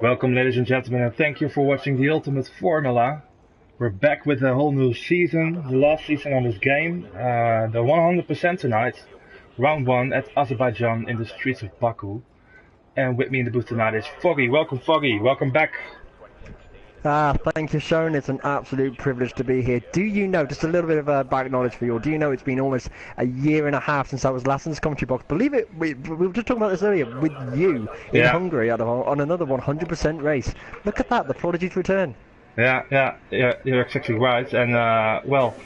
Welcome, ladies and gentlemen, and thank you for watching the Ultimate Formula. We're back with a whole new season, the last season on this game, the 100% tonight, round 1 at Azerbaijan in the streets of Baku. And with me in the booth tonight is Foggy. Welcome, Foggy. Welcome back. Thank you, Sean. It's an absolute privilege to be here. Do you know, just a little bit of back knowledge for you, do you know it's been almost a year and a half since I was last in this commentary box? Believe it, we were just talking about this earlier with you in Hungary on another 100% race. Look at that, the prodigy's return. Yeah, you're exactly right. And, well,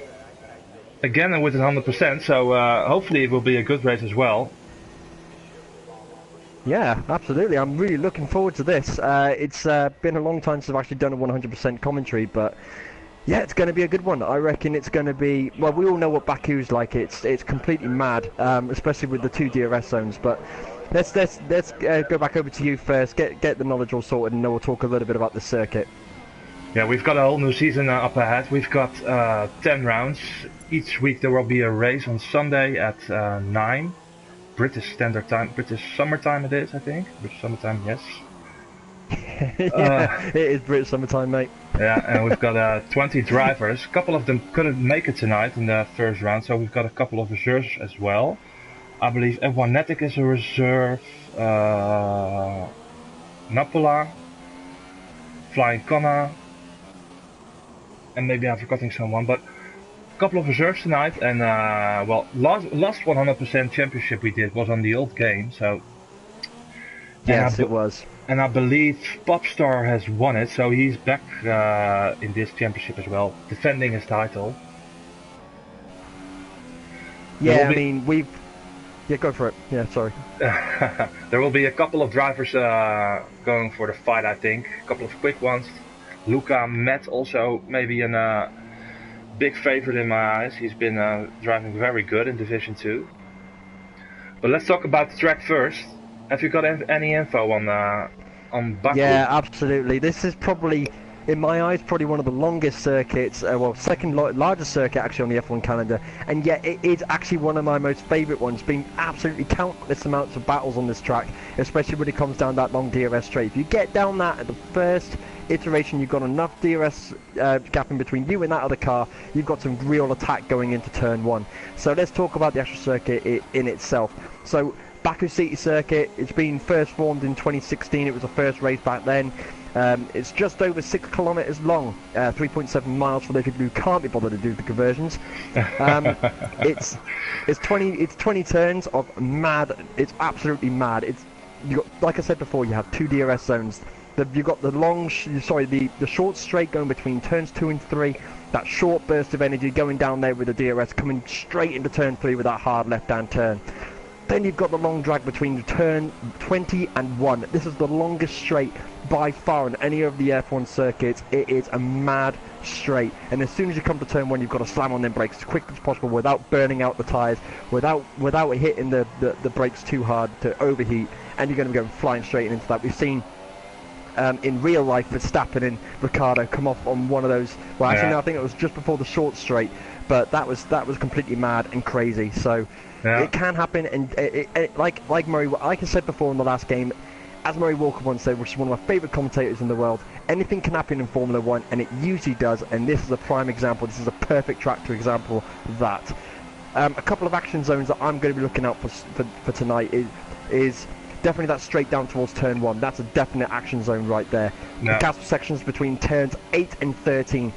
again with 100%, so hopefully it will be a good race as well. Yeah, absolutely. I'm really looking forward to this. It's been a long time since I've actually done a 100% commentary, but yeah, it's going to be a good one. I reckon it's going to be. Well, we all know what Baku's like. It's completely mad, especially with the 2 DRS zones. But let's go back over to you first. Get the knowledge all sorted, and then we'll talk a little bit about the circuit. Yeah, we've got a whole new season up ahead. We've got 10 rounds. Each week there will be a race on Sunday at 9. British Standard Time, British Summertime it is, I think. British Summertime, yes. Yeah, it is British Summertime, mate. Yeah, and we've got 20 drivers. A couple of them couldn't make it tonight in the first round, so we've got a couple of reserves as well. I believe F1 Netic is a reserve, Napola, Flying Connor, and maybe I'm forgetting someone, but couple of reserves tonight, and well, last 100% championship we did was on the old game, so yes, it was. And I believe Popstar has won it, so he's back in this championship as well, defending his title. Yeah, I mean yeah, go for it. Yeah, sorry. There will be a couple of drivers going for the fight, I think. A couple of quick ones. Luca, Matt also maybe an big favorite in my eyes. He's been driving very good in Division 2. But let's talk about the track first. Have you got any info on Baku? Yeah, absolutely. This is probably, in my eyes, probably one of the longest circuits, well, second largest circuit actually on the F1 calendar, and yet it is actually one of my most favourite ones. Been absolutely countless amounts of battles on this track, especially when it comes down that long DRS straight. If you get down that at the first iteration, you've got enough DRS gap in between you and that other car, you've got some real attack going into turn 1. So let's talk about the actual circuit in itself. So Baku City Circuit, it's been first formed in 2016, it was the first race back then. It's just over 6 kilometers long, 3.7 miles for those people who can't be bothered to do the conversions. It's 20 turns of mad. It's absolutely mad. You got, like I said before, you have 2 DRS zones. You've got the short straight going between turns 2 and 3. That short burst of energy going down there with the DRS coming straight into turn 3 with that hard left-hand turn. Then you've got the long drag between turn 20 and 1. This is the longest straight by far on any of the F1 circuits. It is a mad straight, and as soon as you come to turn 1, you've got to slam on them brakes as quick as possible without burning out the tyres, without hitting the brakes too hard to overheat, and you're going to be going flying straight into that. We've seen in real life Verstappen and Ricciardo come off on one of those. Well, actually, no, I think it was just before the short straight, but that was completely mad and crazy. So it can happen, and like Murray, like I said before in the last game, as Murray Walker once said, which is one of my favourite commentators in the world, anything can happen in Formula 1, and it usually does, and this is a prime example. This is a perfect track to example that. A couple of action zones that I'm going to be looking out for tonight is definitely that straight down towards turn 1. That's a definite action zone right there. The castle sections between turns 8 and 13.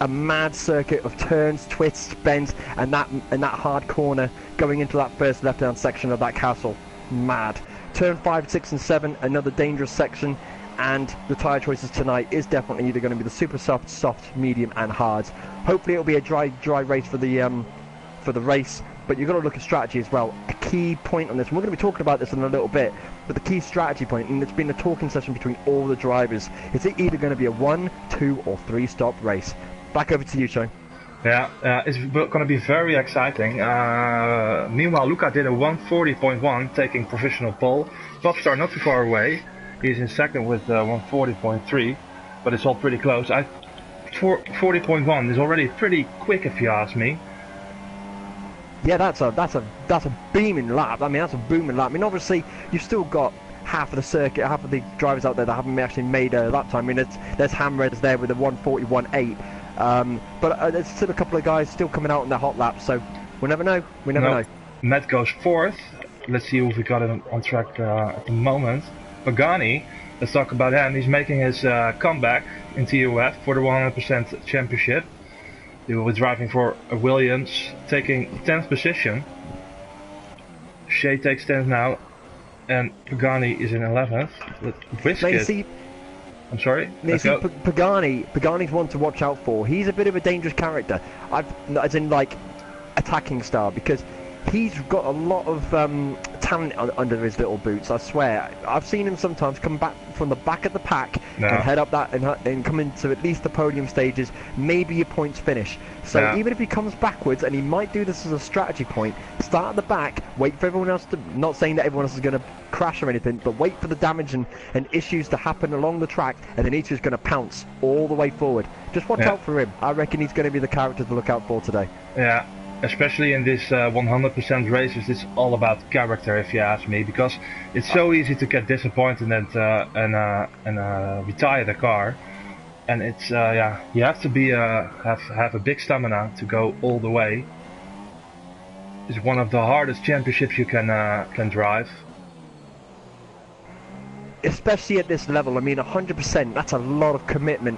A mad circuit of turns, twists, bends, and that hard corner going into that first left-hand section of that castle. Mad. Turn 5, 6, and 7, another dangerous section, and the tyre choices tonight is definitely either going to be the super soft, medium, and hards. Hopefully it'll be a dry race for the race, but you've got to look at strategy as well. A key point on this, and we're going to be talking about this in a little bit, but the key strategy point, and it's been a talking session between all the drivers, is it either going to be a 1, 2, or 3 stop race? Back over to you, Shane. Yeah, it's going to be very exciting. Meanwhile, Luca did a 140.1, taking provisional pole. Popstar not too far away. He's in second with 140.3, but it's all pretty close. 40.1 is already pretty quick, if you ask me. Yeah, that's a beaming lap. I mean, that's a booming lap. I mean, obviously, you've still got half of the circuit, half of the drivers out there that haven't actually made a lap time. I mean, there's Hamreds there with a 1:41.8, but there's still a couple of guys still coming out in their hot laps, so we never know. We never know. Matt goes fourth. Let's see if we got him on track at the moment. Pagani, let's talk about him. He's making his comeback in TUF for the 100% championship. He will be driving for Williams, taking 10th position. Shea takes 10th now, and Pagani is in 11th. Biscuit. I'm sorry. Pagani's one to watch out for. He's a bit of a dangerous character. As in like attacking style, because he's got a lot of talent under his little boots. I swear, I've seen him sometimes come back from the back of the pack and head up that and come into at least the podium stages, maybe a points finish. So even if he comes backwards, and he might do this as a strategy point, start at the back, wait for everyone else to, not saying that everyone else is going to crash or anything, but wait for the damage and issues to happen along the track, and then he's just going to pounce all the way forward. Just watch out for him. I reckon he's going to be the character to look out for today. Yeah. Especially in this 100% races, it's all about character, if you ask me, because it's so easy to get disappointed and retire the car, and it's you have to be have a big stamina to go all the way. It's one of the hardest championships you can drive. Especially at this level, I mean 100%, that's a lot of commitment.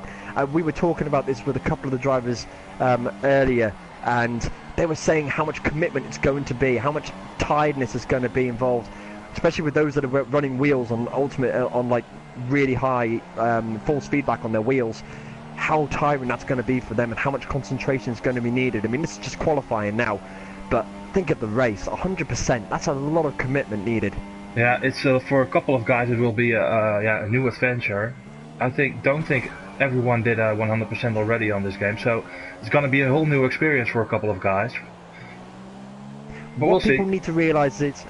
We were talking about this with a couple of the drivers earlier, and they were saying how much commitment it's going to be, how much tiredness is going to be involved, especially with those that are running wheels on ultimate, on like really high force feedback on their wheels, how tiring that's going to be for them and how much concentration is going to be needed. I mean, this is just qualifying now, but think of the race, 100%, that's a lot of commitment needed. Yeah, it's for a couple of guys it will be a new adventure. Don't think everyone did 100% already on this game, so it's going to be a whole new experience for a couple of guys. But what people need to realize is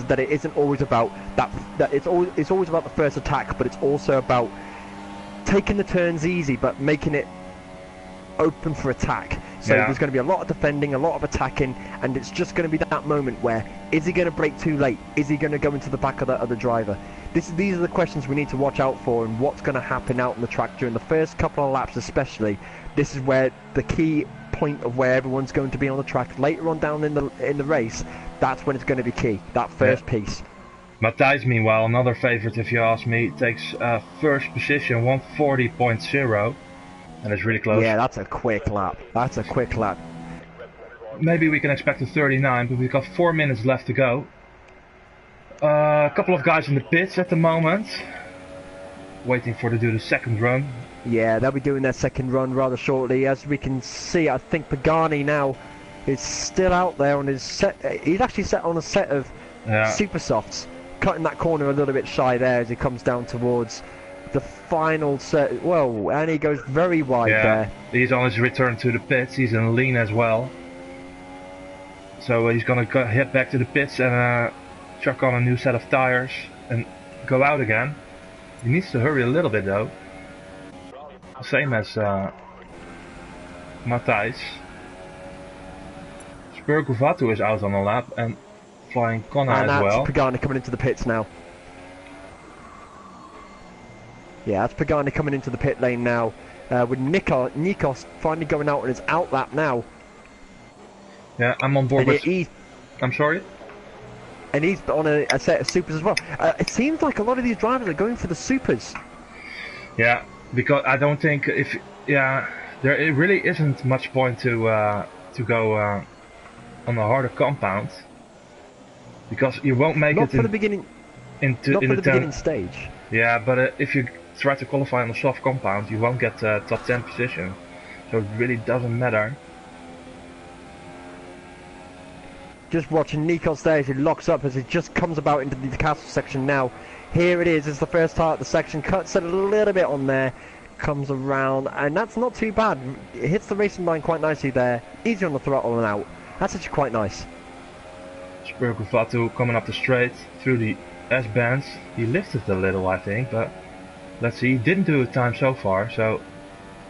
that it isn't always about that it's always about the first attack, but it's also about taking the turns easy but making it open for attack. So there's going to be a lot of defending, a lot of attacking, and it's just going to be that moment where, is he going to brake too late? Is he going to go into the back of that other driver? These are the questions we need to watch out for, and what's going to happen out on the track during the first couple of laps especially. This is where the key point of where everyone's going to be on the track. Later on down in the race, that's when it's going to be key, that first piece. Matthijs, meanwhile, another favourite if you ask me, takes first position, 140.0. And it's really close. Yeah, that's a quick lap. That's a quick lap. Maybe we can expect a 39, but we've got 4 minutes left to go. A couple of guys in the pits at the moment, waiting to do the second run. Yeah, they'll be doing their second run rather shortly. As we can see, I think Pagani now is still out there on his set. He's actually set on a set of super softs, cutting that corner a little bit shy there as he comes down towards the final set. Whoa, and he goes very wide there. He's on his return to the pits. He's in lean as well, so he's gonna head back to the pits and chuck on a new set of tires and go out again. He needs to hurry a little bit though, same as Matthijs. Spurguvatu is out on a lap, and Flying Connor as well. And that's Pagani coming into the pits now. Yeah, that's Pagani coming into the pit lane now, with Nikos finally going out on his out lap now. Yeah, I'm on board with... I'm sorry? And he's on a set of supers as well. It seems like a lot of these drivers are going for the supers. Yeah, because I don't think there really isn't much point to go on a harder compound, because you won't make it in the beginning. Not for the beginning stage. Yeah, but if you try to qualify on a soft compound, you won't get top 10 position, so it really doesn't matter. Just watching Nikos there as he locks up as he just comes about into the castle section now. Here it is, it's the first part of the section, cuts it a little bit on there, comes around, and that's not too bad. It hits the racing line quite nicely there, easy on the throttle and out. That's actually quite nice. Spurguvatu coming up the straight through the S-bands. He lifted a little, I think, but let's see, he didn't do a time so far, so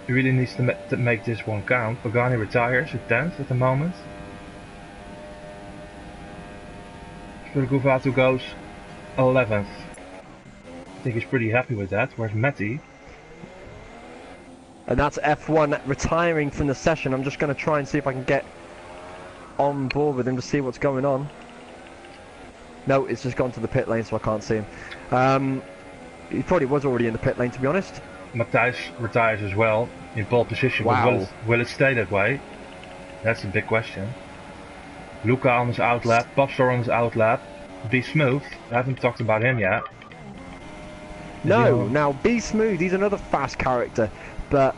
he really needs to make this one count. Pagani retires at 10th at the moment. Spurguvatu goes 11th. I think he's pretty happy with that. Where's Matty? And that's F1 retiring from the session. I'm just going to try and see if I can get on board with him to see what's going on. No, it's just gone to the pit lane, so I can't see him. He probably was already in the pit lane, to be honest. Matthijs retires as well in pole position. Wow. But will it stay that way? That's a big question. Luca on his outlap, Popstar on his outlap. Be Smooth, I haven't talked about him yet. No, now Be Smooth, he's another fast character, but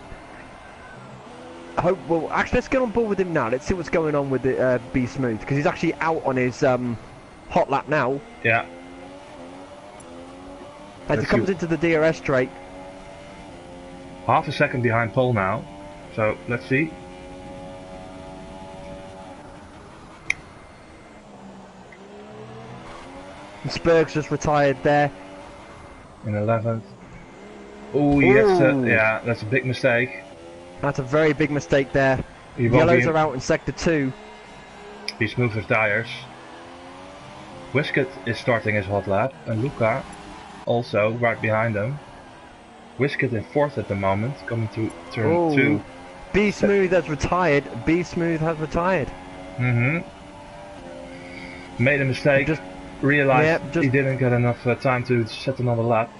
well, actually let's get on board with him now. Let's see what's going on with the, Be Smooth, because he's actually out on his hot lap now. Yeah. As he comes into the DRS straight. Half a second behind pole now, so let's see. And Spurg's just retired there. In 11th. Oh, yeah, that's a big mistake. That's a very big mistake there. Yellows are out in sector 2. Be Smooth with tires. Whisket is starting his hot lap, and Luca also right behind him. Whisket in 4th at the moment, coming to turn 2. Be Smooth has retired. Be Smooth has retired. Made a mistake. Just realized he didn't get enough time to set another lap.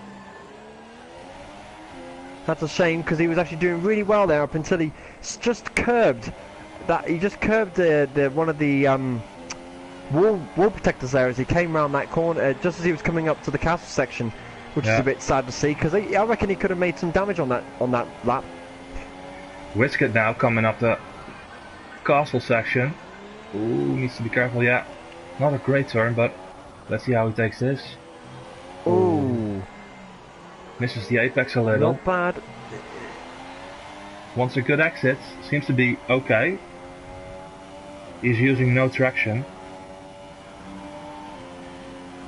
That's a shame, because he was actually doing really well there up until he just curbed that. He just curbed the one of the wall protectors there as he came around that corner, just as he was coming up to the castle section, which is a bit sad to see, because I reckon he could have made some damage on that lap. Whisket now coming up the castle section. Ooh, needs to be careful. Yeah, not a great turn, but let's see how he takes this. Ooh. Misses the apex a little. Not bad. Wants a good exit. Seems to be okay. He's using no traction.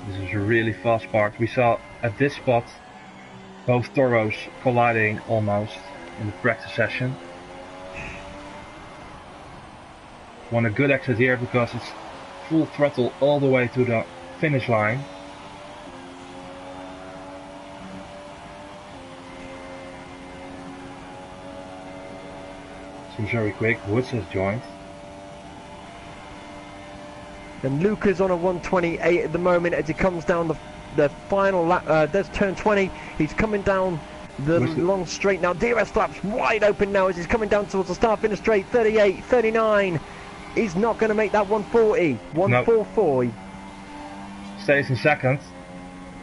This is a really fast part. We saw at this spot both Toros colliding almost in the practice session. Want a good exit here because it's full throttle all the way to the finish line. Seems very quick. Woods has joined. And Luca's on a 128 at the moment as he comes down the final lap. There's turn 20. He's coming down the long straight now. DRS flaps wide open now as he's coming down towards the start finish straight. 38, 39. He's not going to make that 140. 144. No. Stays in second.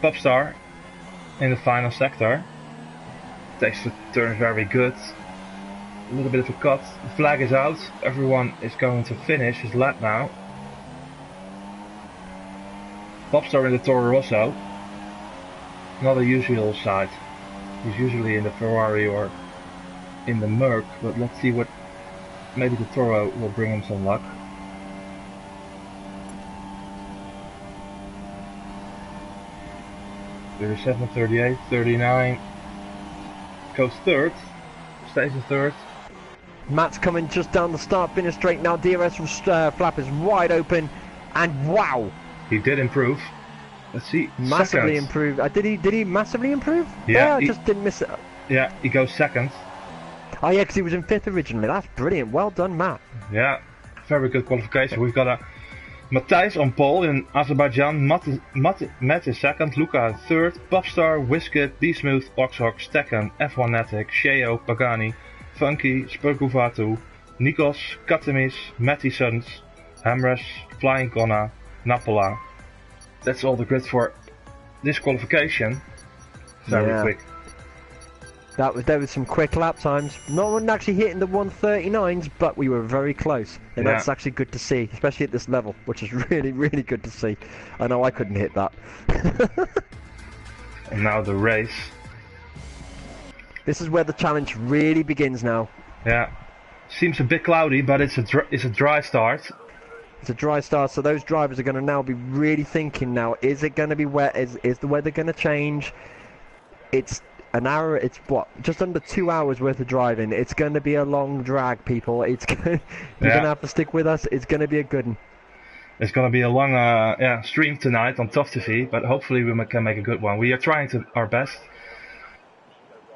Popstar in the final sector. Takes the turn very good. A little bit of a cut. The flag is out. Everyone is going to finish his lap now. Popstar in the Toro Rosso. Not a usual sight. He's usually in the Ferrari or in the Merc, but let's see what. Maybe the Toro will bring him some luck. 37, 38, 39. Goes third. Stays in third. Matt's coming just down the start finish straight now. DRS flap is wide open, and wow! He did improve. Let's see. Massively improved. Did he massively improve? Yeah, I just didn't miss it. Yeah, he goes second. Oh yeah, because he was in 5th originally. That's brilliant. Well done, Matt. Yeah, very good qualification. We've got a Matthijs on pole in Azerbaijan. Matt is second. Luca in third. Popstar, Whisket, D-Smooth, Oxhawk, Stekken, F1 Natic, Sheo, Pagani, Funky, Spurguvatu, Nikos, Katamis, Matty Sons, Hamres, Flying Kona, Napola. That's all the grid for this qualification. Very quick. There was some quick lap times. No one actually hitting the 139s, but we were very close. And that's actually good to see, especially at this level, which is really, really good to see. I know I couldn't hit that. And now the race. This is where the challenge really begins now. Yeah. Seems a bit cloudy, but it's a dry start. It's a dry start, so those drivers are going to now be really thinking now, is it going to be wet? Is the weather going to change? It's an hour, it's what, just under 2 hours worth of driving. It's going to be a long drag, people. You're going to have to stick with us. It's going to be a good one. It's gonna be a long stream tonight on TUF TV, but hopefully we can make a good one. We are trying our best.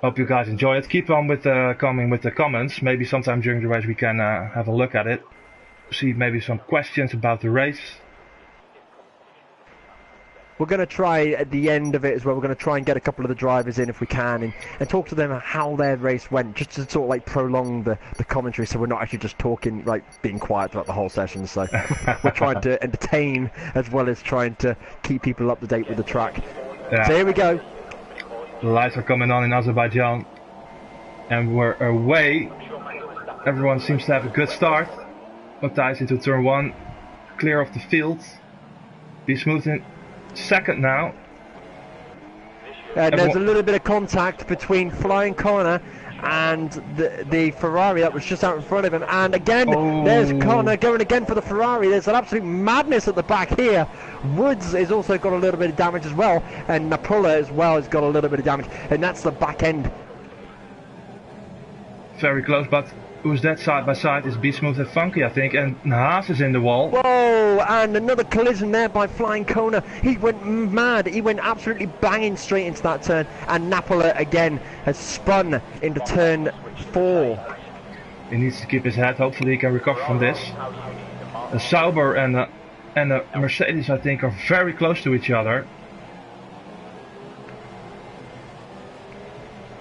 Hope you guys enjoy it. Keep on with coming with the comments. Maybe sometime during the race we can have a look at it. See maybe some questions about the race. We're going to try at the end of it as well. We're going to try and get a couple of the drivers in if we can, and talk to them how their race went, just to sort of like prolong the commentary, so we're not actually just talking, like being quiet throughout the whole session. So we're trying to entertain as well as trying to keep people up to date with the track. Yeah. So here we go. The lights are coming on in Azerbaijan, and we're away. Everyone seems to have a good start. Matthijs into turn 1, clear of the field. Be smooth in second now. There's a little bit of contact between Flying Connor and the Ferrari that was just out in front of him, and again there's Connor going again for the Ferrari. There's an absolute madness at the back here. Woods has also got a little bit of damage as well, and Napola as well has got a little bit of damage, and that's the back end. Very close, but who's that side by side is Be Smooth and Funky, I think, and Haas is in the wall. Whoa, and another collision there by Flying Kona. He went mad, he went absolutely banging straight into that turn, and Napola again has spun into turn 4. He needs to keep his head, hopefully he can recover from this. A Sauber and a Mercedes, I think, are very close to each other.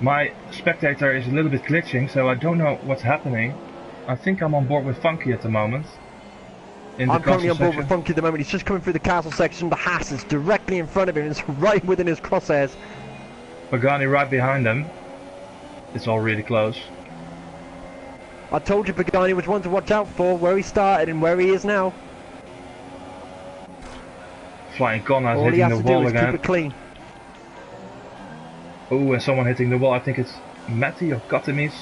My spectator is a little bit glitching, so I don't know what's happening. I think I'm on board with Funky at the moment. I'm currently on board with Funky at the moment. He's just coming through the castle section. The Haas is directly in front of him. It's right within his crosshairs. Pagani right behind him. It's all really close. I told you Pagani was one to watch out for, where he started and where he is now. Flying Connor is hitting the wall again. Keep it clean. Oh, and someone hitting the wall. I think it's Matty or Katamis.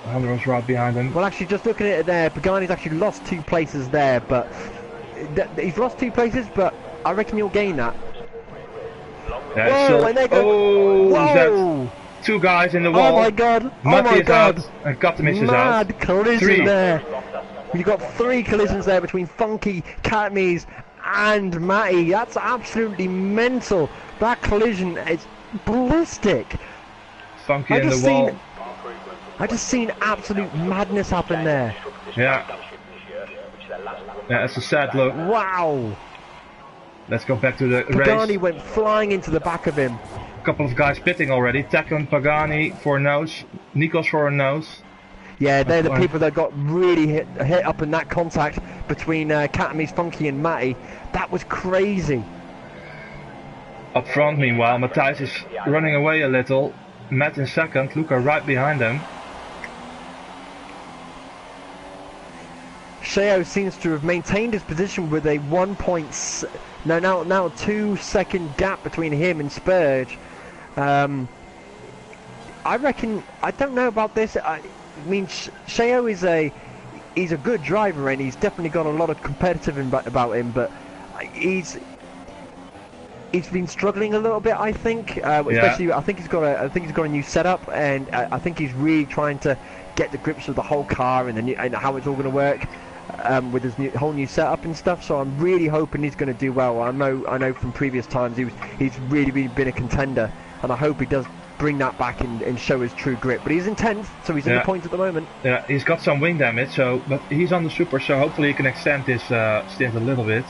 Alejandro's right behind him. Well, actually, just looking at it there, Pagani's actually lost 2 places there, but he's lost 2 places, but I reckon he'll gain that. Yeah, whoa, and they go. Whoa! 2 guys in the wall. Oh my god! Matty is out, and Katamis is out. Mad collision there. You've got 3 collisions there between Funky, Katamis, and Matty. That's absolutely mental. That collision is ballistic. Funky in the wall. I just seen absolute madness happen there. Yeah. Yeah, it's a sad look. Wow. Let's go back to the race. Pagani went flying into the back of him. A couple of guys pitting already. Tekon, Pagani for a nose. Nikos for a nose. Yeah, they're the people that got really hit up in that contact between Katamis, Funky and Matty. That was crazy. Up front, meanwhile, Matthijs is running away a little. Matt in second, Luca right behind him. Sheo seems to have maintained his position with a 2 second gap between him and Spurge. I reckon, I don't know about this. I mean, Sheo is he's a good driver and he's definitely got a lot of competitive about him, but he's been struggling a little bit, I think. Especially, I think he's got a new setup, and I think he's really trying to get the grips with the whole car and how it's all going to work with his whole new setup and stuff. So I'm really hoping he's going to do well. I know from previous times he's really been a contender, and I hope he does bring that back and show his true grip. But he's in 10th, so he's in the point at the moment. Yeah, he's got some wing damage, but he's on the super, so hopefully he can extend this stint a little bit.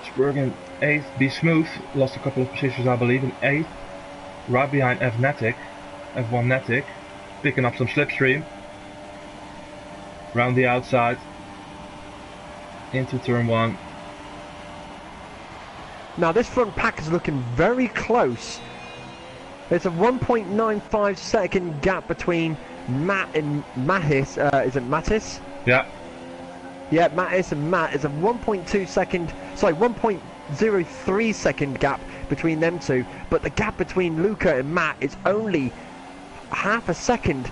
Spurgeon 8th, Be Smooth, lost a couple of positions I believe, in 8th, right behind F1 Netic, picking up some slipstream, round the outside, into turn 1. Now this front pack is looking very close. There's a 1.95 second gap between Matt and Mattis. Is it Mattis? Yeah. Yeah, Mattis and Matt is a 1.03 second gap between them two, but the gap between Luca and Matt is only half a second,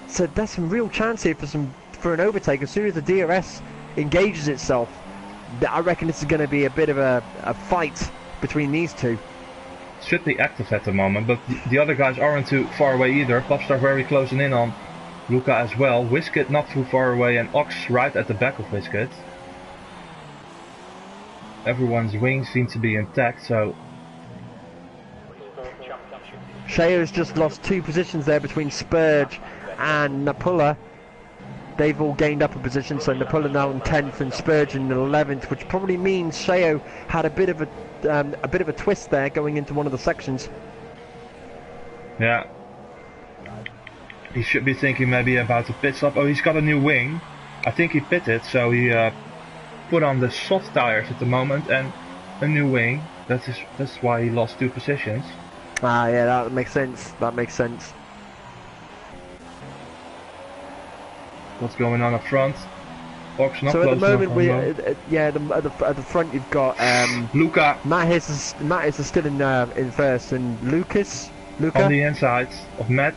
so there's some real chance here for an overtake. As soon as the DRS engages itself, I reckon this is going to be a bit of a fight between these two. Should be active at the moment, but the other guys aren't too far away either. Popstar very closing in on Luca as well. Whisket not too far away and Ox right at the back of Whisket. Everyone's wings seem to be intact, so... Shea's just lost 2 positions there between Spurge and Napula. They've all gained up a position, so Napula now in 10th and Spurge in 11th, which probably means Sheo had a bit of a twist there going into one of the sections. Yeah. He should be thinking maybe about the pit stop. Oh, he's got a new wing. I think he pitted, so he put on the soft tires at the moment and a new wing. That's why he lost 2 positions. Ah, yeah, that makes sense. That makes sense. What's going on up front? Ox not so at the moment, at the front you've got Luca. Matt is still in first, and Luca on the inside of Matt.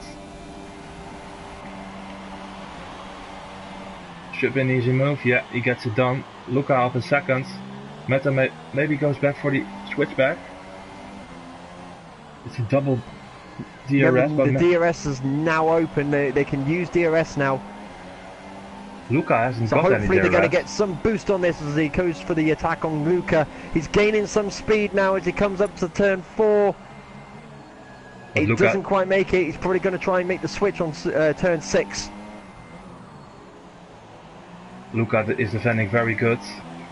Should be an easy move. Yeah, he gets it done. Luca off in second. Meta maybe goes back for the switchback. It's a double DRS. The DRS is now open. They can use DRS now. Luca hasn't got any DRS. So hopefully they're going to get some boost on this as he goes for the attack on Luca. He's gaining some speed now as he comes up to turn 4. He doesn't quite make it. He's probably going to try and make the switch on turn 6. Luca is defending very good.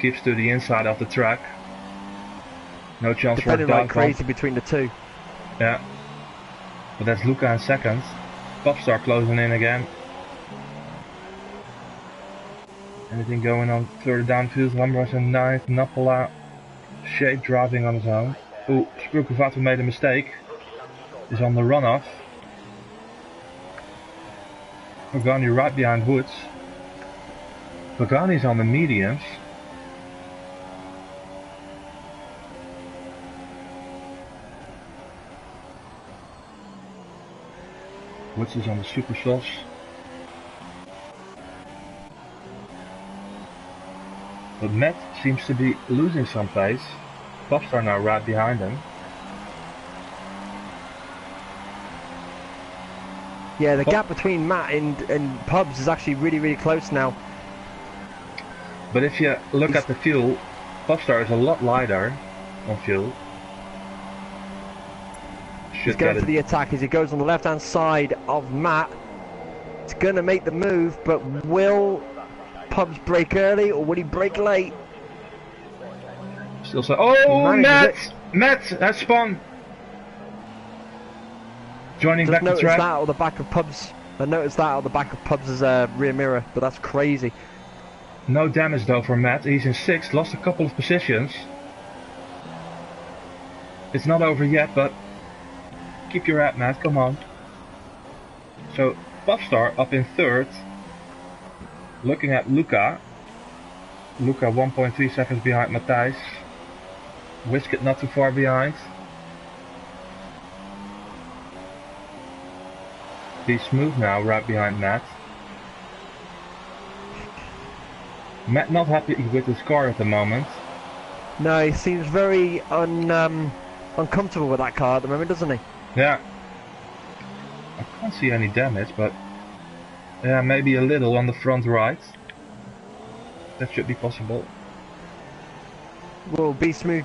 Keeps to the inside of the track. No chance for a defending like crazy between the 2. Yeah. But that's Luca in second. Popstar closing in again. Anything going on further downfield? Lambros in 9th. Napola. Shade driving on his own. Ooh, Spurkovato made a mistake. Is on the runoff. Pagani right behind Woods. Pagani's on the mediums. Woods is on the super softs. But Matt seems to be losing some pace. Popstar now right behind him. Yeah, the gap between Matt and Pubs is actually really close now. But if you look at the fuel, Popstar is a lot lighter on fuel. He's going for the attack as he goes on the left hand side of Matt. He's going to make the move, but will Pubs break early or will he break late? Still so. Oh, Matt has spun. Joining back the track. That out of the back of Pubs. I noticed that out of the back of Pubs' rear mirror, but that's crazy. No damage though for Matt. He's in 6th, lost a couple of positions. It's not over yet, but keep your head, Matt, come on. So Popstar up in 3rd. Looking at Luca. Luca 1.3 seconds behind Matthijs. Whisket not too far behind. Be smooth now, right behind Matt. Matt not happy with his car at the moment. No, he seems very uncomfortable with that car at the moment, doesn't he? Yeah. I can't see any damage, but yeah, maybe a little on the front right. That should be possible. Well, Be Smooth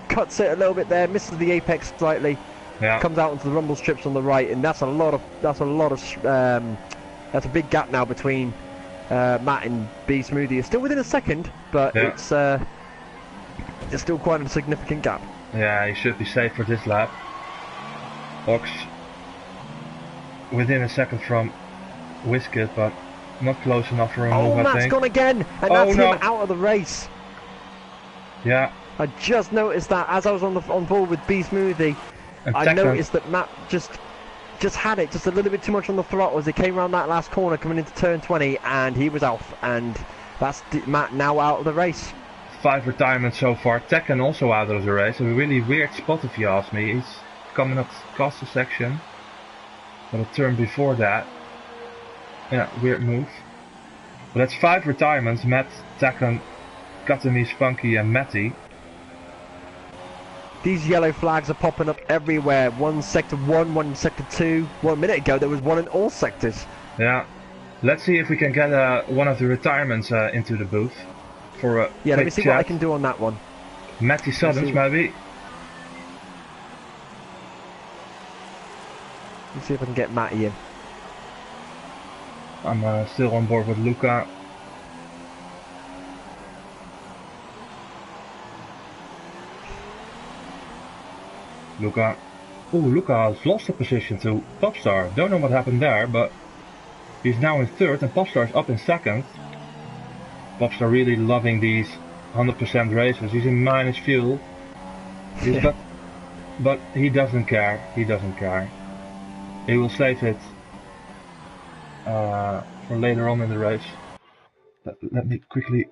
cuts it a little bit there, misses the apex slightly. Yeah. Comes out into the rumble strips on the right, and that's a big gap now between Matt and B Smoothie. It's still within a second, but yeah. It's still quite a significant gap. Yeah, he should be safe for this lap. Ox within a second from Whisket, but not close enough for a move, I think. Matt's gone again, and that's him out of the race. Yeah. I just noticed that as I was on board with B Smoothie. I noticed that Matt just had it just a little bit too much on the throttle as he came around that last corner coming into turn 20, and he was off, and that's Matt now out of the race. 5 retirements so far. Tekken also out of the race. A really weird spot if you ask me. He's coming up the Costa section, but a turn before that. Yeah, weird move. But that's 5 retirements. Matt, Tekken, Katami, Spunky and Matty. These yellow flags are popping up everywhere. One sector 1, one sector 2. 1 minute ago there was one in all sectors. Yeah, Let's see if we can get one of the retirements into the booth for a Yeah, let me quick see chat. what I can do on that one. Matty Suddens, maybe. Let's see if I can get Matty in. I'm still on board with Luca. Luca. Ooh, Luca has lost the position to Popstar. Don't know what happened there, but he's now in third and Popstar is up in second. Popstar really loving these 100% races. He's in minus fuel. But he doesn't care. He doesn't care. He will save it for later on in the race. Let me quickly.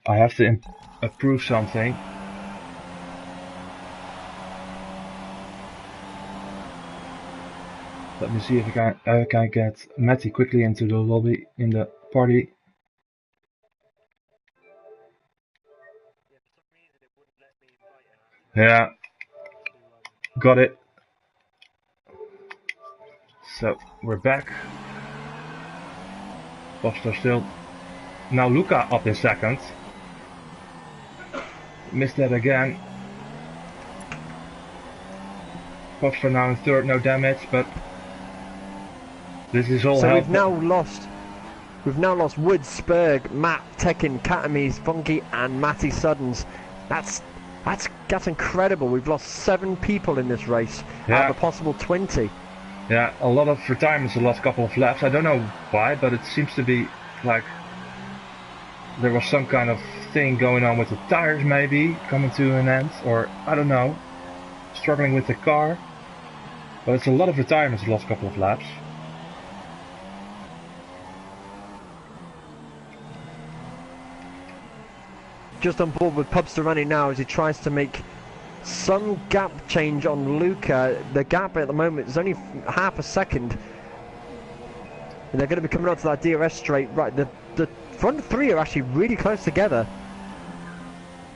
I have to approve something. Let me see if I can get Matty quickly into the lobby in the party. Yeah, got it. So we're back. Popstar still. Now Luca up in second. Missed that again. Popstar now in third, no damage, but this is all. So we've now lost Woods, Spurg, Matt, Tekken, Katamis, Funky, and Matty Suddens. That's incredible. We've lost 7 people in this race out of a possible 20. Yeah, a lot of retirements the last couple of laps. I don't know why, but it seems to be like there was some kind of thing going on with the tires, maybe coming to an end, or I don't know, struggling with the car. But it's a lot of retirements the last couple of laps. Just on board with Pubster running now as he tries to make some gap change on Luca. The gap at the moment is only half a second. And they're going to be coming up to that DRS straight. Right, the front 3 are actually really close together.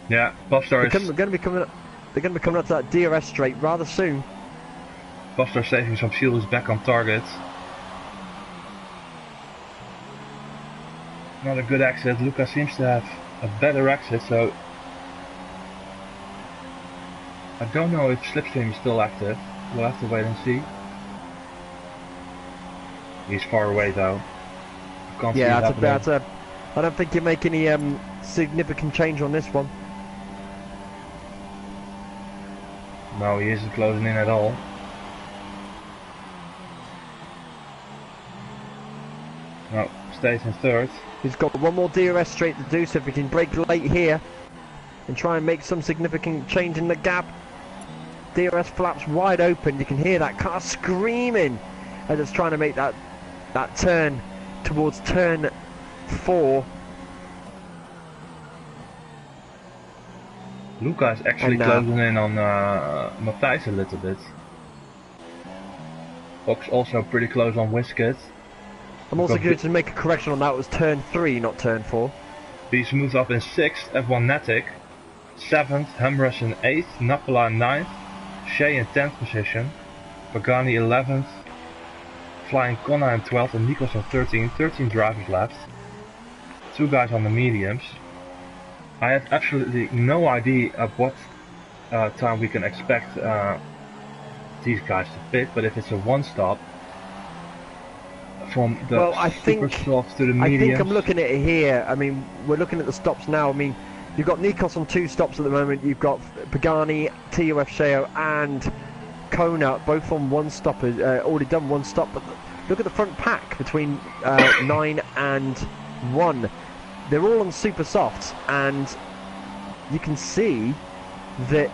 Yeah, Pubster is... They're going to be coming up to that DRS straight rather soon. Pubster saving some fuel, is back on target. Not a good exit. Luca seems to have a better exit, so I don't know if Slipstream is still active. We'll have to wait and see. He's far away though. I can't see it happening. I don't think you make any significant change on this one. No, he isn't closing in at all. No, stays in third. He's got one more DRS straight to do, so if he can break late here and try and make some significant change in the gap. DRS flaps wide open, you can hear that car screaming as it's trying to make that turn towards turn 4. Luca is actually closing in on Matthijs a little bit. Ox also pretty close on Whisket. I'm also going to make a correction on that. It was turn 3, not turn 4. Beast moves up in 6th, F1 Natic. 7th, Humrus in 8th, Napola in 9th, Shea in 10th position, Pagani 11th, Flying Konna in 12th and Nikos in 13th, 13 drivers left. 2 guys on the mediums. I have absolutely no idea of what time we can expect these guys to pit, but if it's a one stop, from the super softs to the mediums. I think I'm looking at it here. I mean, we're looking at the stops now. I mean, you've got Nikos on 2 stops at the moment. You've got Pagani, TUF Sheo and Kona both on 1 stop, already done 1 stop. But look at the front pack between 9 and 1. They're all on super softs, and you can see that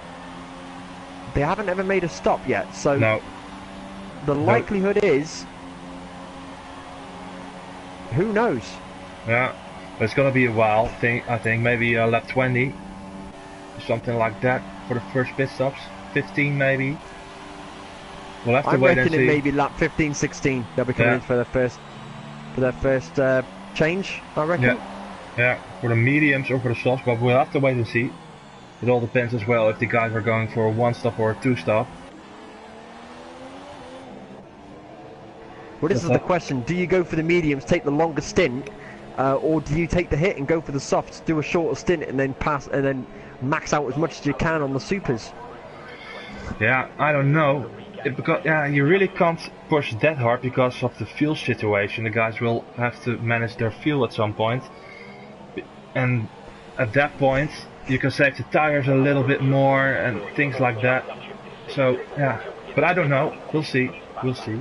they haven't ever made a stop yet. So the likelihood is, who knows? Yeah, it's gonna be a while. I think maybe lap 20, something like that for the first pit stops. 15 maybe. We'll have to wait and see. I reckon it may be lap 15, 16. They'll be coming in for their first change. I reckon. Yeah, for the mediums or for the softs, but we'll have to wait and see. It all depends as well if the guys are going for a 1-stop or a 2-stop. Well, this is the question. Do you go for the mediums, take the longer stint, or do you take the hit and go for the softs, do a shorter stint, and then pass and then max out as much as you can on the supers? Yeah, I don't know. Because you really can't push that hard because of the fuel situation. The guys will have to manage their fuel at some point, and at that point you can save the tires a little bit more and things like that. So yeah, but I don't know. We'll see. We'll see.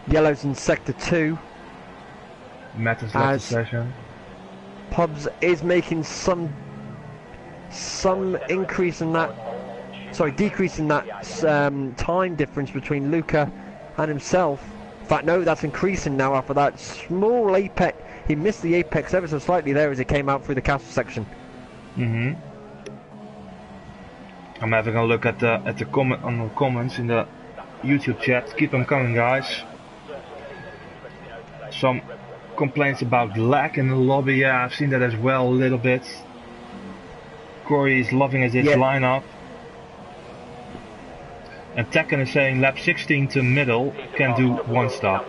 Yellow's in sector 2. Matt has left the session. Pubs is making some increase in that. Sorry, decrease in that time difference between Luca and himself. In fact, no, that's increasing now after that small apex. He missed the apex ever so slightly there as he came out through the castle section. I'm having a look at the comments in the YouTube chat. Keep them coming, guys. Some complaints about lag in the lobby. Yeah, I've seen that as well a little bit. Corey is loving his lineup. And Tekken is saying lap 16 to middle can do 1-stop.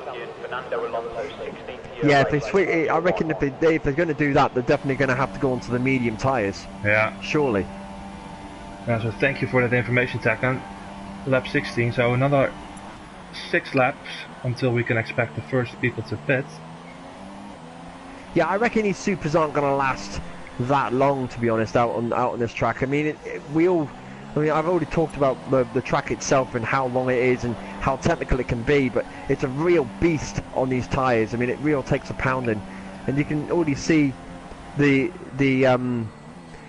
Yeah, if they switch, I reckon if they're going to do that, they're definitely going to have to go onto the medium tyres. Yeah. Surely. Yeah, so thank you for that information, Tekken. Lap 16, so another 6 laps until we can expect the first people to pit. Yeah, I reckon these supers aren't going to last that long, to be honest, out on this track. I mean, I've already talked about the track itself and how long it is and how technical it can be, but it's a real beast on these tyres. I mean, it really takes a pounding, and you can already see the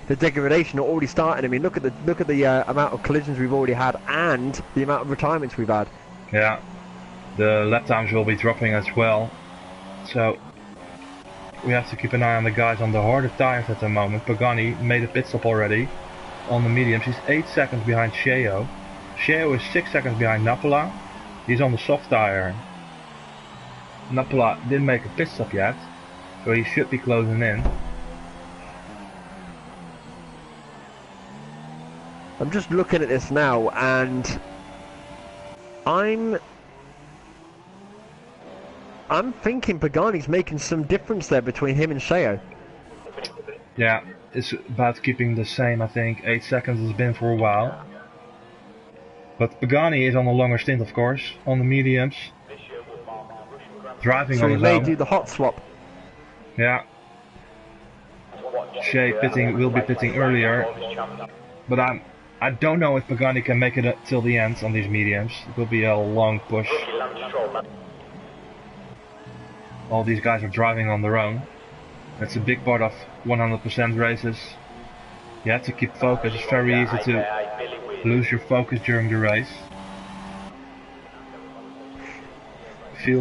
degradation already starting. I mean, look at the amount of collisions we've already had and the amount of retirements we've had. Yeah, the lap times will be dropping as well, so we have to keep an eye on the guys on the harder tyres at the moment. Pagani made a pit stop already on the mediums. He's 8 seconds behind Sheo. Sheo is 6 seconds behind Napola. He's on the soft tire. Napola didn't make a pit stop yet, so he should be closing in. I'm just looking at this now, and I'm thinking Pagani's making some difference there between him and Sheo. Yeah, it's about keeping the same, I think. 8 seconds has been for a while. But Pagani is on a longer stint, of course, on the mediums. Driving on his own. So he may do the hot swap. Yeah. Shea will be pitting earlier. But I don't know if Pagani can make it till the end on these mediums. It will be a long push. All these guys are driving on their own. That's a big part of 100% races. You have to keep focus. It's very easy to lose your focus during the race.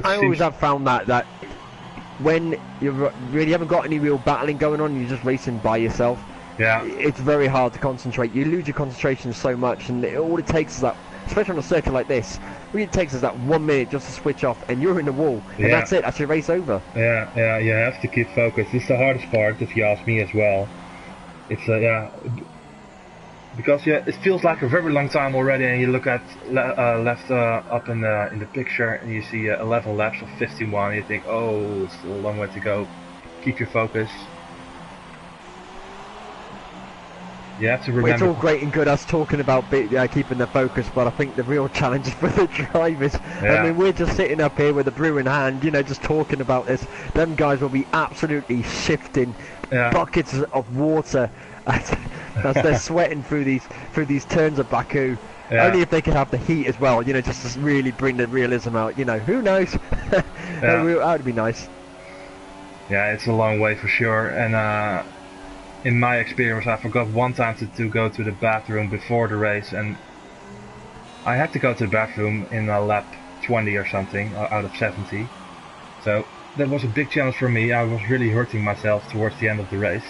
I always have found that when you really haven't got any real battling going on, you're just racing by yourself. Yeah. It's very hard to concentrate. You lose your concentration so much, and all it takes is that, especially on a circuit like this, all it takes is that 1 minute just to switch off, and you're in the wall, and that's it. That's your race over. Yeah. You have to keep focused. It's the hardest part, if you ask me as well. It's because it feels like a very long time already, and you look at left up in the picture, and you see 11 laps of 51. You think, oh, it's still a long way to go. Keep your focus. You have to remember. It's all great and good us talking about keeping the focus, but I think the real challenge is for the drivers. Yeah. I mean, we're just sitting up here with a brew in hand, just talking about this. Them guys will be absolutely shifting buckets of water as they're sweating through these turns of Baku. Yeah. Only if they could have the heat as well, just to really bring the realism out. Who knows? That would be nice. Yeah, it's a long way for sure, and in my experience, I forgot one time to go to the bathroom before the race, and I had to go to the bathroom in lap 20 or something out of 70. So that was a big challenge for me. I was really hurting myself towards the end of the race.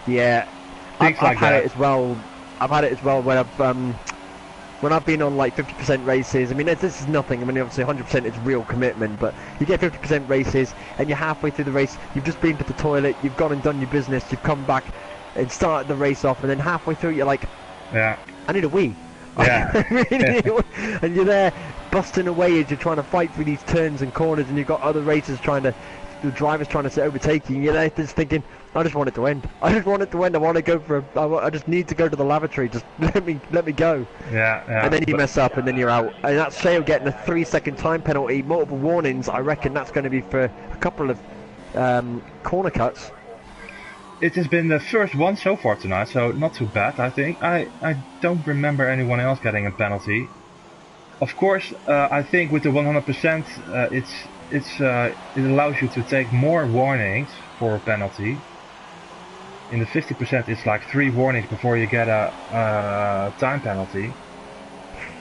Yeah, I've had it as well. I've had it as well when I've when I've been on like 50% races, I mean this is nothing, I mean obviously 100% is real commitment, but you get 50% races and you're halfway through the race, you've just been to the toilet, you've gone and done your business, you've come back and started the race off, and then halfway through you're like, yeah, I need a wee. yeah. And you're there busting away as you're trying to fight through these turns and corners, and you've got other racers the drivers trying to overtake you, and you're there just thinking, I just want it to end. I just want it to end. I want to go for I just need to go to the lavatory. Just let me go. Yeah, yeah. And then you mess up, and then you're out. And that's Sheo getting a 3-second time penalty, multiple warnings. I reckon that's going to be for a couple of corner cuts. It has been the first one so far tonight, so not too bad, I think. I don't remember anyone else getting a penalty. Of course, I think with the 100%, it allows you to take more warnings for a penalty. In the 50%, it's like 3 warnings before you get a time penalty.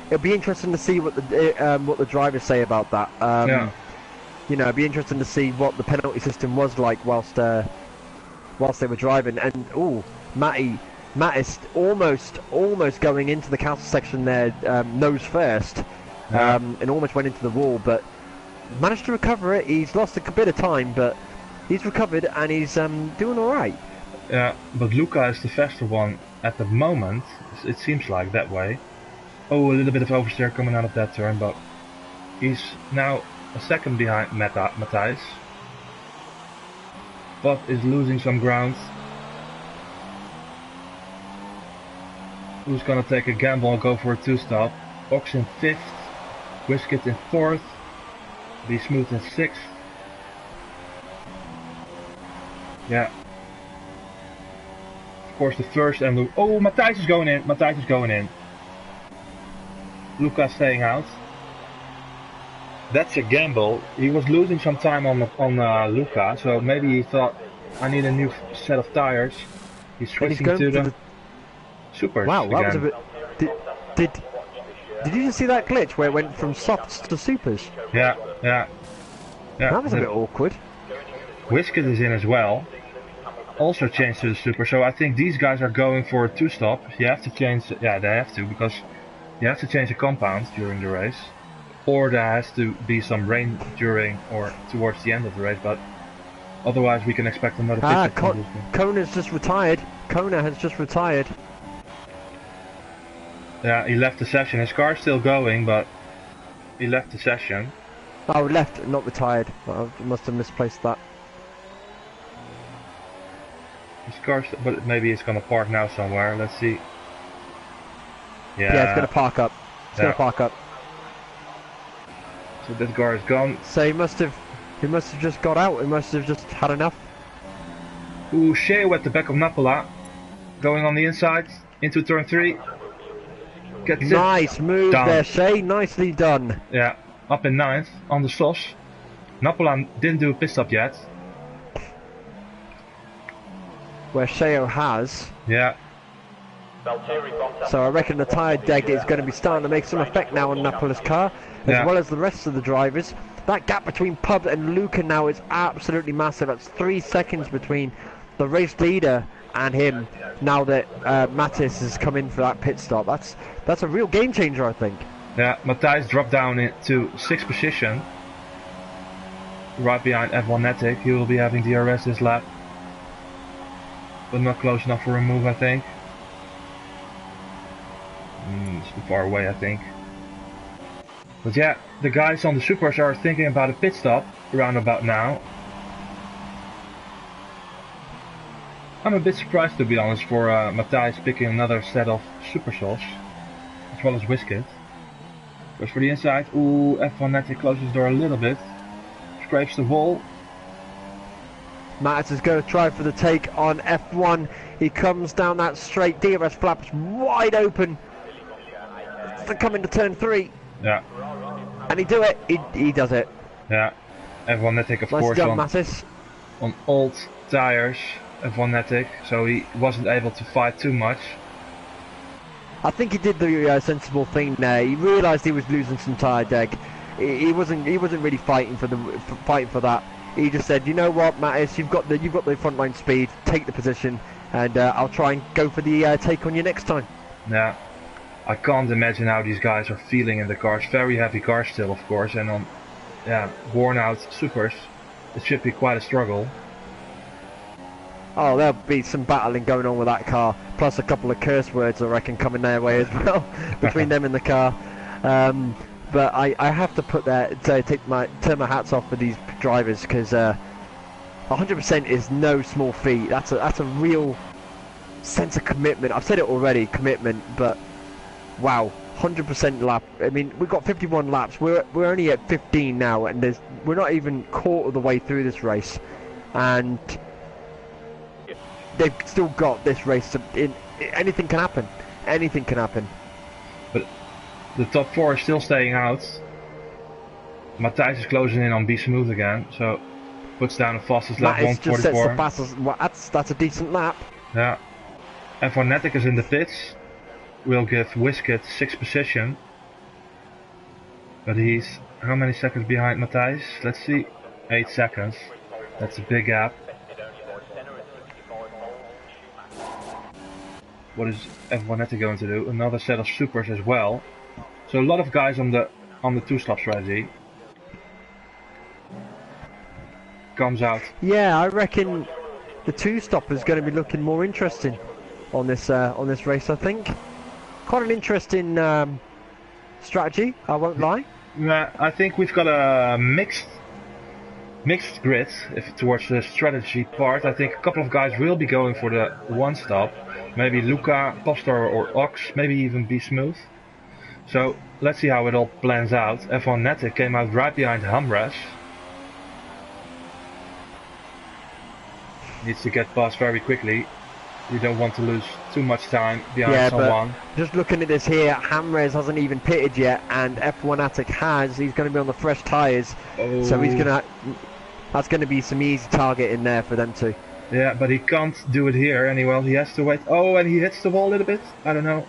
It'll be interesting to see what the drivers say about that. Yeah. You know, it'd be interesting to see what the penalty system was like whilst they were driving. And Mattis almost going into the castle section there, nose first, and almost went into the wall, but managed to recover it. He's lost a bit of time, but he's recovered and he's doing all right. Yeah, but Luca is the faster one at the moment. It seems like that way. Oh, a little bit of oversteer coming out of that turn, but he's now a second behind Matthijs. But is losing some ground. Who's gonna take a gamble and go for a 2-stop? Ox in 5th, Whisket in 4th, Be Smooth in 6th. Yeah. Of course the first and oh, Matthijs is going in. Matthijs is going in. Luca staying out. That's a gamble. He was losing some time on Luca, so maybe he thought, I need a new set of tires. He's switching to the supers. Wow, that again. was a bit. Did you just see that glitch where it went from softs to supers? Yeah. That was a bit awkward. Whisket is in as well. Also changed to the super, so I think these guys are going for a 2-stop. You have to change, yeah, they have to, because you have to change the compound during the race. Or there has to be some rain during or towards the end of the race, but otherwise we can expect another pit stop. Kona's just retired. Kona has just retired. Yeah, he left the session. His car's still going, but he left the session. Oh, left, not retired. I must have misplaced that. His car's, but maybe it's gonna park now somewhere. Let's see. Yeah, it's gonna park up. It's gonna park up. So that car is gone. So he must have just got out. He must have just had enough. Ooh, Sheo at the back of Napola, going on the inside into turn 3. Gets nice move down. there, Shay. Nicely done. Yeah, up in 9th on the sauce. Napola didn't do a pit stop yet. Where Sheo has. Yeah. So I reckon the tyre deg is going to be starting to make some effect now on Napola's car, as well as the rest of the drivers. That gap between Pub and Luca now is absolutely massive. That's 3 seconds between the race leader and him. Now that Mattis has come in for that pit stop, that's a real game changer, I think. Yeah, Matthijs dropped down into 6th position, right behind F1 Netic. He will be having DRS this lap, but not close enough for a move, I think. It's too far away, I think. But yeah, the guys on the supers are thinking about a pit stop around about now. I'm a bit surprised, to be honest, for Matthijs picking another set of super sauce, as well as Whisket. Goes for the inside. Ooh, F1 Netic closes the door a little bit. Scrapes the wall. Mattis is going to try for the take on F1. He comes down that straight. DRS flaps wide open. To come into turn 3. Yeah. And he do it. He does it. Yeah. F1 Netic, of course, job, Mattis. On old tires. F1 Netic, so he wasn't able to fight too much. I think he did the sensible thing there. He realised he was losing some tyre deg. He wasn't really fighting for that. He just said, you know what, Mattis, you've got the frontline speed. Take the position, and I'll try and go for the take on you next time. Yeah. I can't imagine how these guys are feeling in the cars. Very heavy cars still, of course, and on worn out supers, it should be quite a struggle. Oh, there'll be some battling going on with that car, plus a couple of curse words I reckon coming their way as well between them and the car. But I have to turn my hats off for these drivers, because 100% is no small feat. That's a real sense of commitment. I've said it already, commitment, but wow, 100% lap. I mean, we've got 51 laps. We're only at 15 now, and we're not even quarter of the way through this race, and they've still got this race. Anything can happen. Anything can happen. But the top 4 is still staying out. Matthijs is closing in on Be Smooth again, so puts down the fastest lap, 1:44. Just sets the fastest. Well, that's a decent lap. Yeah. F1 is in the pits. We'll give Whisket 6th position. But he's how many seconds behind Matthijs? Let's see. 8 seconds. That's a big gap. What is F1 going to do? Another set of supers as well. So a lot of guys on the 2-stop strategy. Comes out. Yeah, I reckon the 2-stop is going to be looking more interesting on this race. I think quite an interesting strategy. I won't lie. Yeah, I think we've got a mixed grid towards the strategy part. I think a couple of guys will be going for the 1-stop. Maybe Luca, Popstar or Ox, maybe even Be Smooth. So let's see how it all plans out. F1 came out right behind Hamres. Needs to get past very quickly. You don't want to lose too much time behind someone. But just looking at this here, Hamres hasn't even pitted yet, and F1 has. He's going to be on the fresh tyres, so that's going to be some easy target in there for them too. Yeah, but he can't do it here anyway. He has to wait. Oh, and he hits the wall a little bit. I don't know.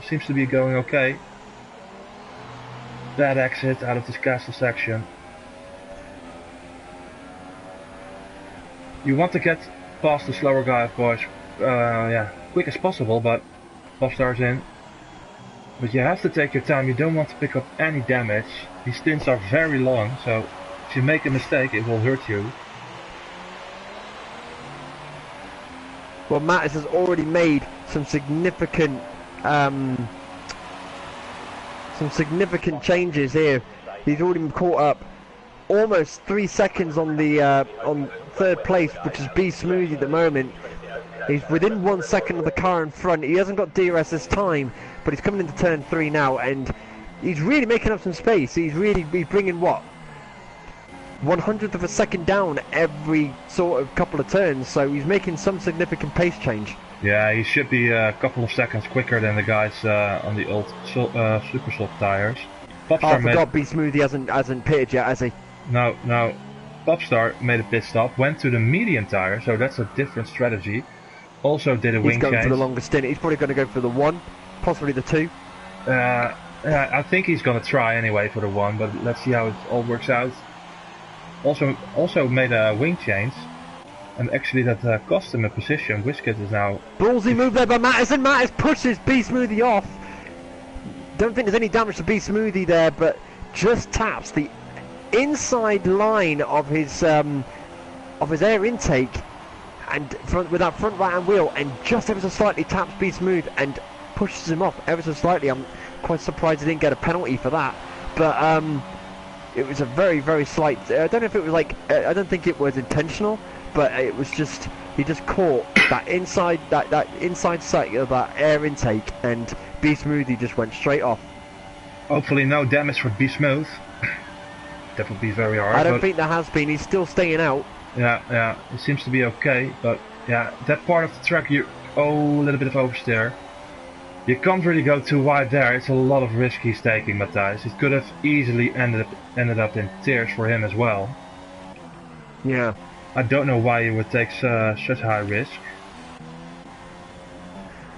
Seems to be going okay. Bad exit out of this castle section. You want to get past the slower guy, of course, quick as possible, but Popstar's in. But you have to take your time. You don't want to pick up any damage. These stints are very long, so if you make a mistake, it will hurt you. Well, Mattis has already made some significant changes here. He's already been caught up almost 3 seconds on the on 3rd place, which is Be Smoothie at the moment. He's within 1 second of the car in front. He hasn't got DRS this time, but he's coming into turn 3 now, and he's really making up some space. He's bringing what, 100th of a second down every sort of couple of turns, so he's making some significant pace change. Yeah, he should be a couple of seconds quicker than the guys on the old super soft tires. Popstar I forgot Be Smoothie hasn't pitted yet, has he? No. Popstar made a pit stop, went to the medium tire, so that's a different strategy. Also did a wing change. He's going for the longest stint. He's probably going to go for the 1, possibly the 2. I think he's going to try anyway for the 1, but let's see how it all works out. Also made a wing change, and actually that cost him a position. Whisket is now... Ballsy move there by Mattis, and Mattis pushes Be Smoothie off. Don't think there's any damage to Be Smoothie there, but just taps the inside line of his air intake, and with that front right hand wheel, and just ever so slightly taps Be Smooth and pushes him off ever so slightly. I'm quite surprised he didn't get a penalty for that, but it was a very, very slight. I don't know if it was like. I don't think it was intentional, but it was just. He just caught that inside sight of that air intake, and Be Smoothie just went straight off. Hopefully, no damage for Be Smooth. That would be very hard. I don't think there has been. He's still staying out. Yeah. It seems to be okay, but yeah, that part of the track, a little bit of oversteer. You can't really go too wide there. It's a lot of risk he's taking, Matthijs. It could have easily ended up in tears for him as well. Yeah. I don't know why you would take such high risk.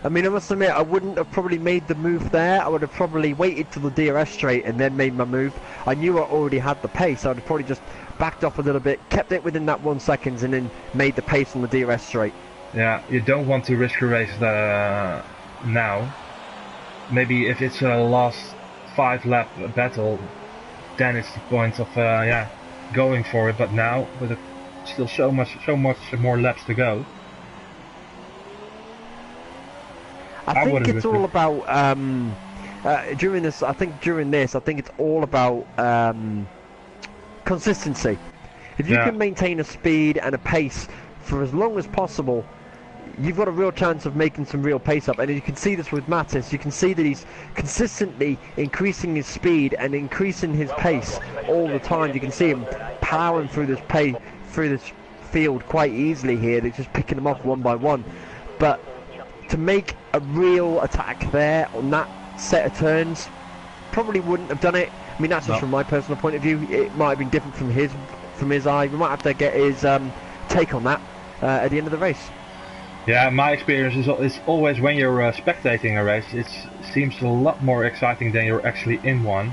I mean, I must admit, I wouldn't have probably made the move there. I would have probably waited till the DRS straight and then made my move. I knew I already had the pace. I would have probably just backed off a little bit, kept it within that 1 second, and then made the pace on the DRS straight. Yeah, you don't want to risk a race now. maybe if it's a last 5-lap battle, then it's the point of yeah, going for it. But now with still so much more laps to go, I think wouldn't it's risk all it. about during this. I think it's all about consistency. If you Yeah, can maintain a speed and a pace for as long as possible, you've got a real chance of making some real pace up. And you can see this with Mattis. You can see that he's consistently increasing his speed and increasing his pace all the time. You can see him powering through this field quite easily here. They're just picking them off one by one. But to make a real attack there on that set of turns, probably wouldn't have done it. I mean, that's just from my personal point of view. It might have been different from his eye. We might have to get his take on that at the end of the race. yeah. My experience is always when you're spectating a race, it seems a lot more exciting than you're actually in one,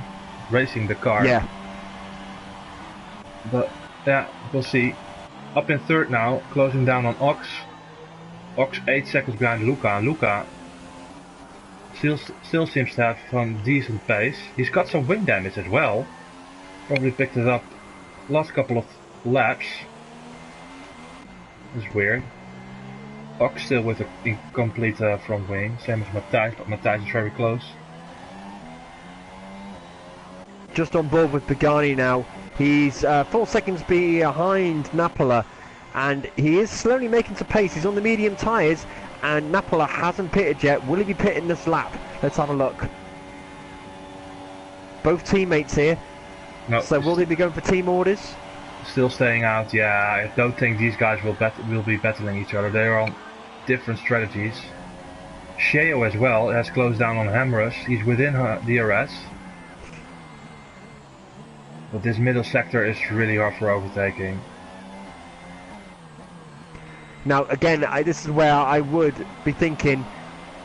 racing the car. Yeah. But yeah, we'll see. Up in third now, closing down on Ox. Ox 8 seconds behind Luca. Luca still seems to have some decent pace. He's got some wing damage as well. Probably picked it up last couple of laps. It's weird. Ox still with an incomplete front wing, same as Matthijs, but Matthijs is very close. Just on board with Pagani now. He's 4 seconds behind Napola, and he is slowly making some pace. He's on the medium tyres, and Napola hasn't pitted yet. Will he be pitting this lap? Let's have a look. Both teammates here. No, So will they be going for team orders? still staying out. Yeah, I don't think these guys will be battling each other. They're on different strategies. Sheo as well has closed down on Hamrus. He's within DRS. But this middle sector is really hard for overtaking. Now again, this is where I would be thinking,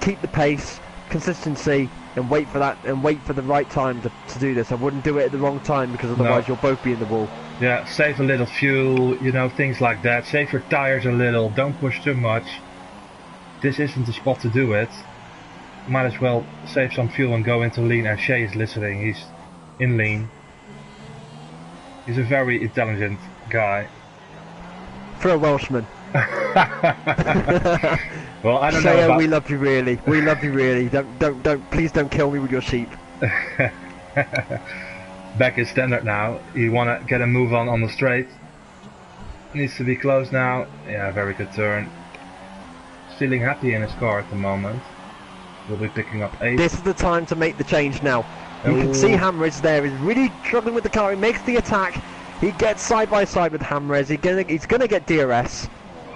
keep the pace, consistency, and wait for that, and wait for the right time to do this. I wouldn't do it at the wrong time, because otherwise you'll both be in the wall. Yeah, save a little fuel, you know, things like that. Save your tires a little, don't push too much. This isn't the spot to do it. Might as well save some fuel and go into lean, and Shea is listening, he's in lean. He's a very intelligent guy. For a Welshman. Well, I don't know Shea, about... we love you really. We love you really. Please don't kill me with your sheep. Back in standard now. You want to get a move on the straight. Needs to be close now. Yeah, very good turn. Feeling happy in his car at the moment. We'll be picking up 8. This is the time to make the change now. You can see Hamres there is really struggling with the car. He makes the attack. He gets side by side with Hamres. He's gonna get DRS.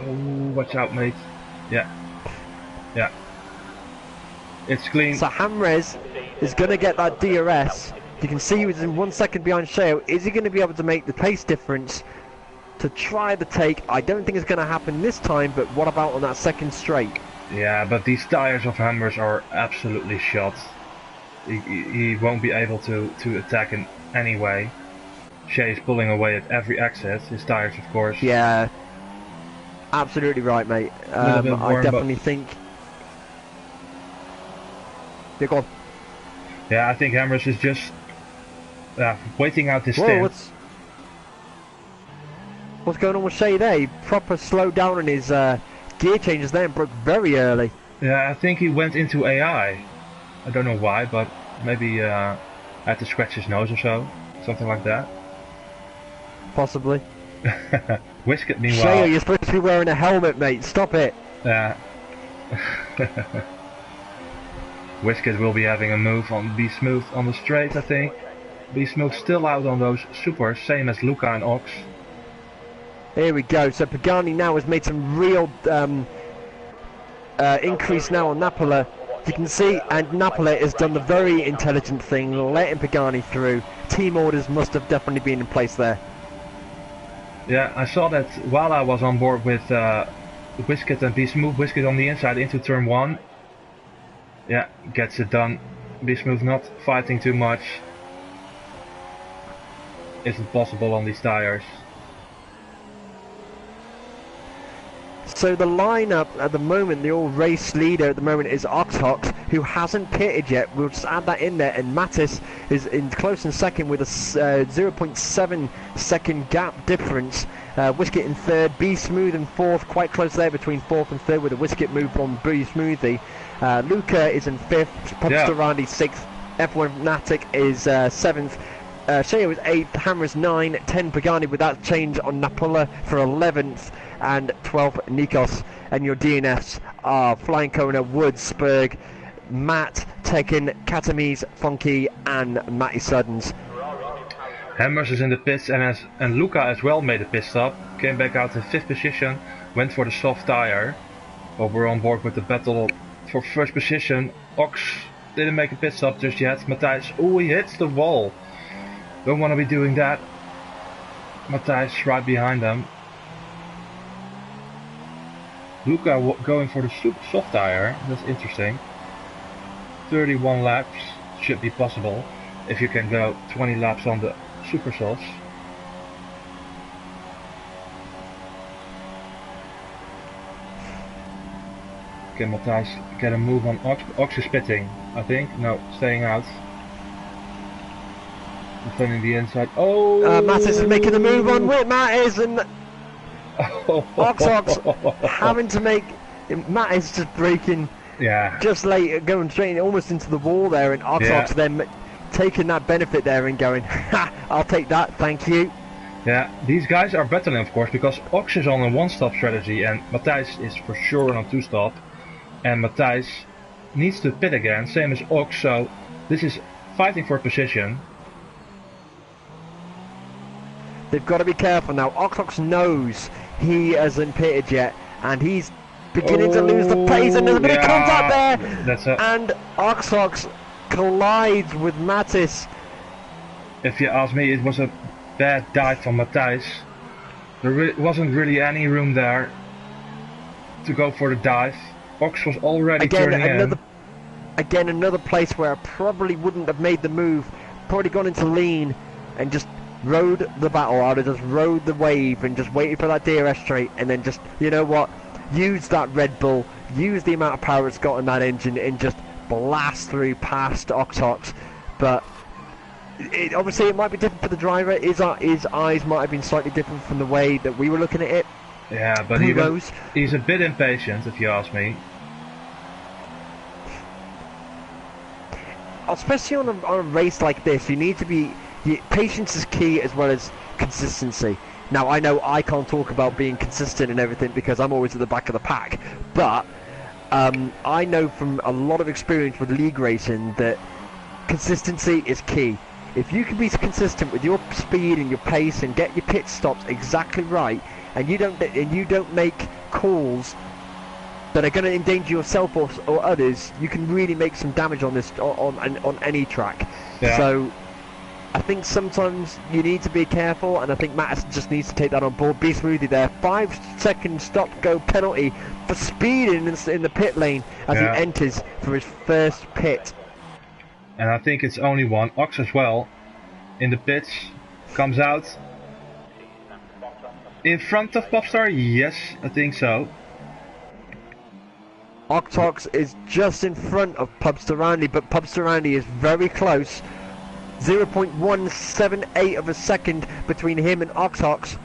Oh, watch out, mate. Yeah. Yeah. It's clean. So Hamres is gonna get that DRS. You can see he was in 1 second behind Sheo. Is he gonna be able to make the pace difference to try the take? I don't think it's gonna happen this time, but what about on that second straight? Yeah, but these tires of Hammers are absolutely shot. He won't be able to attack in any way. Shea is pulling away at every exit. His tires, of course. Yeah, absolutely right, mate. Warm, I definitely think. They're gone. Yeah, I think Hammers is just waiting out his stint. What's going on with Shea there? He proper slowed down on his gear changes there and broke very early. Yeah, I think he went into AI. I don't know why, but maybe had to scratch his nose or so. Something like that. Possibly. Whisket, meanwhile. Shea, you're supposed to be wearing a helmet, mate. Stop it. Yeah. Whisket will be having a move on Be Smooth on the straight, I think. Be Smooth still out on those supers, same as Luca and Ox. Here we go. So Pagani now has made some real increase now on Napola. You can see, and Napola has done the very intelligent thing, letting Pagani through. Team orders must have definitely been in place there. Yeah, I saw that while I was on board with Whisket and Be Smooth. Whisket on the inside into turn 1. Yeah, gets it done. Be Smooth not fighting too much. Isn't possible on these tires. So the lineup at the moment, the old race leader at the moment is Oxhox, who hasn't pitted yet. We'll just add that in there, and Mattis is in close in second with a 0.7 second gap difference. Wiskett in third, B Smooth in fourth, quite close there between fourth and third with a Wiskett move from B Smoothie. Luca is in fifth, Popster Randy sixth, F1 Fnatic is seventh. Sheo is 8th, Hammer is 9, 10 Pagani with that change on Napola for 11th, and 12th Nikos. And your DNFs are Flying Kona, Woods, Spurg, Matt, Tekken, Katamise, Funky, and Matty Suddens. Hammers is in the pits, and Luca as well made a pit stop, came back out in 5th position, went for the soft tire. But we're on board with the battle for first position. Ox didn't make a pit stop just yet. Matthijs, oh, he hits the wall. Don't want to be doing that. Matthijs right behind them. Luca going for the super soft tire. That's interesting. 31 laps should be possible if you can go 20 laps on the super softs. Can Matthijs get a move on Ox? Ox is pitting, I think. No, staying out. Defending the inside. Oh! Mattis is making the move on with Mattis, and Ox having to make. Mattis just breaking. Yeah. Just late, going straight almost into the wall there, and Ox then taking that benefit there and going, ha! I'll take that, thank you. Yeah, these guys are battling, of course, because Ox is on a one-stop strategy, and Matthijs is for sure on a two-stop. And Matthijs needs to pit again, same as Ox, so this is fighting for position. They've got to be careful now. Oxox knows he hasn't pitted yet, and he's beginning to lose the pace, and there's a bit of contact there, and Oxox collides with Mattis. If you ask me, it was a bad dive from Matthijs. There wasn't really any room there to go for the dive. Ox was already turning in. Again, another place where I probably wouldn't have made the move. Probably gone into lean and just rode the battle out, just rode the wave and just waited for that DRS straight, and then just, you know what, use that Red Bull, use the amount of power it's got in that engine and just blast through past Oxox. But obviously it might be different for the driver. His eyes might have been slightly different from the way that we were looking at it. Yeah, but he's a bit impatient, if you ask me. Especially on a race like this, you need to be... patience is key as well as consistency. Now, I know I can't talk about being consistent and everything because I'm always at the back of the pack, but I know from a lot of experience with league racing that consistency is key. If you can be consistent with your speed and your pace and get your pit stops exactly right, and you don't make calls that are going to endanger yourself or others, you can really make some damage on this on any track. Yeah. So I think sometimes you need to be careful, and I think Mattis just needs to take that on board. Be Smoothie there, 5-second stop-go penalty for speeding in the pit lane as he enters for his first pit. And I think it's only one. Ox as well in the pits, comes out in front of Popstar. Yes, I think so. Octox is just in front of Pubster Randy, but Pubster Randy is very close. 0.178 of a second between him and Oxox.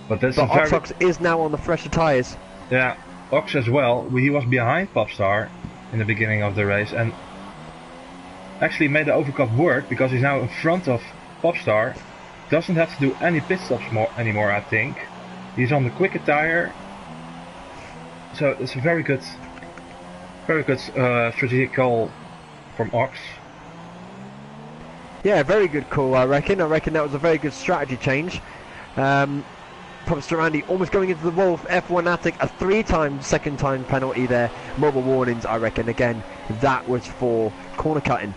But Oxox is now on the fresher tyres. Yeah, Ox as well. He was behind Popstar in the beginning of the race and actually made the overcut work because he's now in front of Popstar. Doesn't have to do any pit stops anymore, I think. He's on the quicker tyre. So it's a very good strategic call from Ox. Yeah, very good call, I reckon. I reckon that was a very good strategy change. Popstar Randy almost going into the wall for F1 Attic, a 3-time second time penalty there. Mobile warnings, I reckon. Again, that was for corner cutting.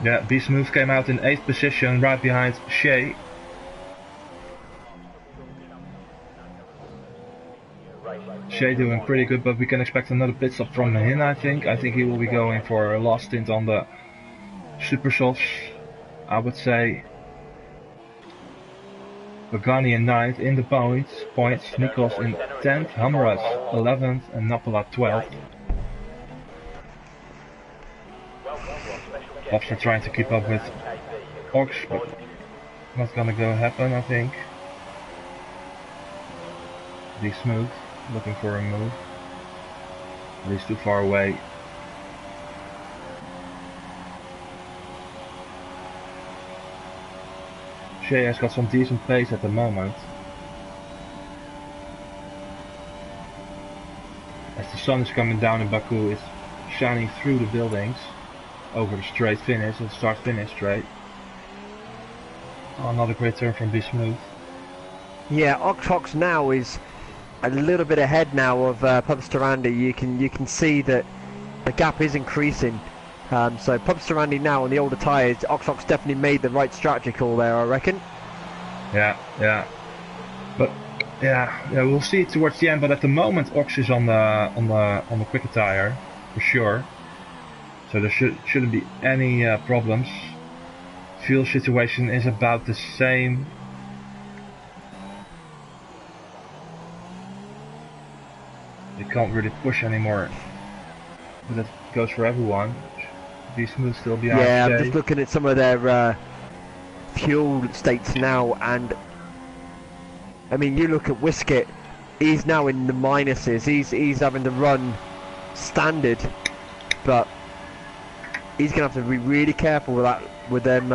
Yeah, B Smooth came out in 8th position, right behind Shea. Shea doing pretty good, but we can expect another pit stop from him, I think. I think he will be going for a last stint on the Super Softs, I would say. Pagani in 9th in the points. Nikos in 10th, Hamras 11th, and Napola 12th. Hofstra trying to keep up with Ox, but not gonna go happen, I think. Be smooth, looking for a move. But he's too far away. Shea has got some decent pace at the moment. As the sun is coming down in Baku, it's shining through the buildings over the straight finish, and start-finish straight. Oh, another great turn from Be Smooth. Yeah, Ox now is a little bit ahead now of Pubsterandi. You can see that the gap is increasing. So Pubsterandi now on the older tyres, Ox definitely made the right strategy call there, I reckon. Yeah. But yeah, we'll see it towards the end. But at the moment, Ox is on the quicker tyre for sure. So there shouldn't be any problems. Fuel situation is about the same. You can't really push anymore, but that goes for everyone. Be Smooth still behind. Yeah, I'm just looking at some of their fuel states now, and I mean, you look at Wisket, he's now in the minuses. He's having to run standard, but he's gonna have to be really careful with that, with them,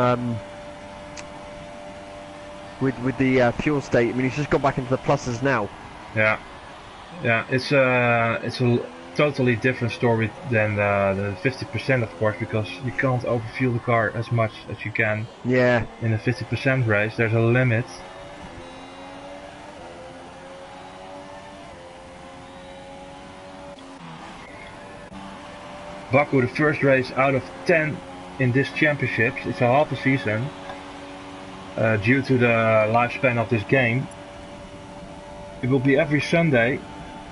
with the fuel state. I mean, he's just gone back into the pluses now. Yeah, it's a totally different story than the 50%, of course, because you can't overfuel the car as much as you can. Yeah. In a 50% race, there's a limit. Baku, the first race out of 10 in this championship. It's a half a season due to the lifespan of this game. It will be every Sunday,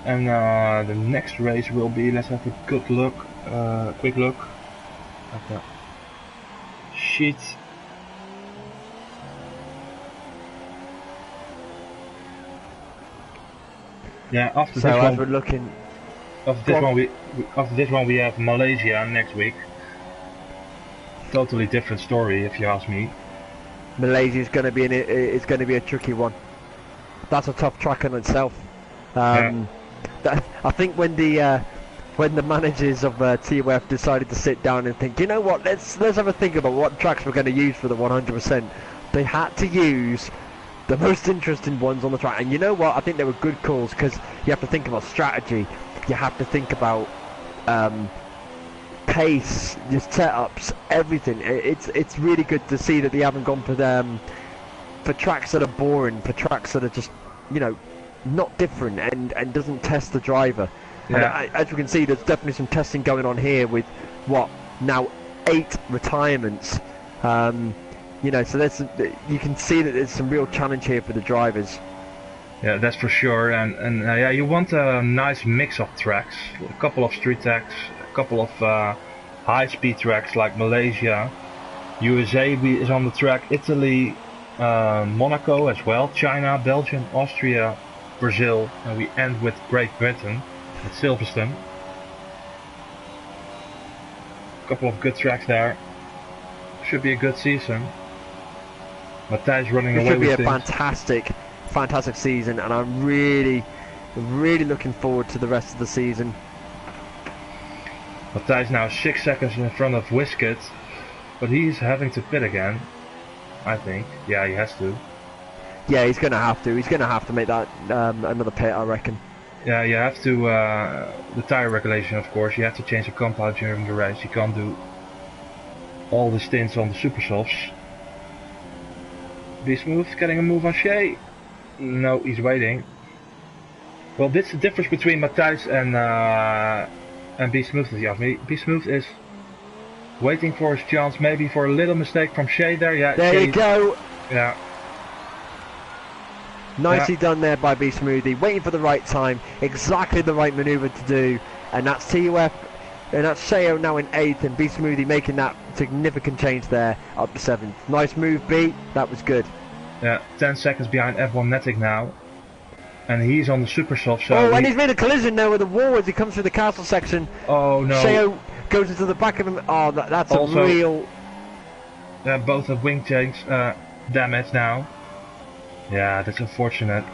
and the next race will be, let's have a quick look at the sheet. Yeah, after so this as one, we're looking, after this one we have Malaysia next week. Totally different story, if you ask me. Malaysia is going to be it's going to be a tricky one. That's a tough track in itself. I think when the managers of TUF decided to sit down and think, you know what, let's have a think about what tracks we're going to use for the 100%. They had to use the most interesting ones on the track, and you know what? I think they were good calls, because you have to think about strategy, you have to think about pace, your setups, everything. It's really good to see that they haven't gone for tracks that are boring, for tracks that are just, you know, not different and doesn't test the driver. Yeah. And as we can see, there's definitely some testing going on here with what now 8 retirements. You know, so you can see that there's some real challenge here for the drivers. Yeah, that's for sure. And yeah, you want a nice mix of tracks. A couple of street tracks, a couple of high-speed tracks like Malaysia, USA is on the track, Italy, Monaco as well, China, Belgium, Austria, Brazil, and we end with Great Britain at Silverstone. A couple of good tracks there. Should be a good season. Matthijs running away with things. It should be a fantastic season, and I'm really looking forward to the rest of the season. Matthijs now 6 seconds in front of Wisket, but he's having to pit again, I think. Yeah, he has to. Yeah, he's gonna have to. He's gonna have to make that another pit, I reckon. Yeah, you have to. The tire regulation, of course. You have to change the compound during the race. You can't do all the stints on the super softs. Be Smooth getting a move on Shea. No, he's waiting. Well, this is the difference between Matthijs and Be Smooth, if you ask me. Be Smooth is waiting for his chance, maybe for a little mistake from Shea there. Yeah. There Shea, you go. Yeah. Nicely done there by Be Smoothie, waiting for the right time, exactly the right manoeuvre to do, and that's TUF, and that's Sheo now in 8th, and Be Smoothie making that significant change there up to 7th. Nice move, B, that was good. Yeah, 10 seconds behind F1 Netic now. And he's on the super soft, so... Oh, and he's made a collision now with the wall as he comes through the castle section. Oh, no. Sheo goes into the back of him. Oh, that's also, a real... both have wing change damage now. Yeah, that's unfortunate.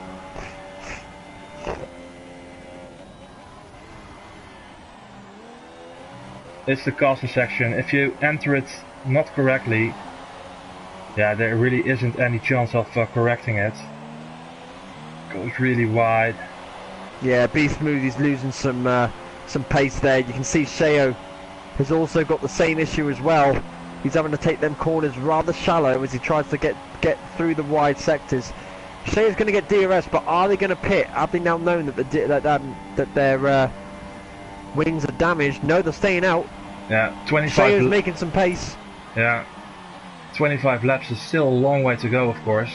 It's the castle section. If you enter it not correctly, yeah, there really isn't any chance of correcting it. Goes really wide. Yeah, Beast Smoothie's losing some pace there. You can see Sheo has also got the same issue as well. He's having to take them corners rather shallow as he tries to get through the wide sectors. Shea's going to get DRS, but are they going to pit? Have they now known that their wings are damaged? No, they're staying out. Yeah, 25. Shea's making some pace. Yeah, 25 laps is still a long way to go, of course.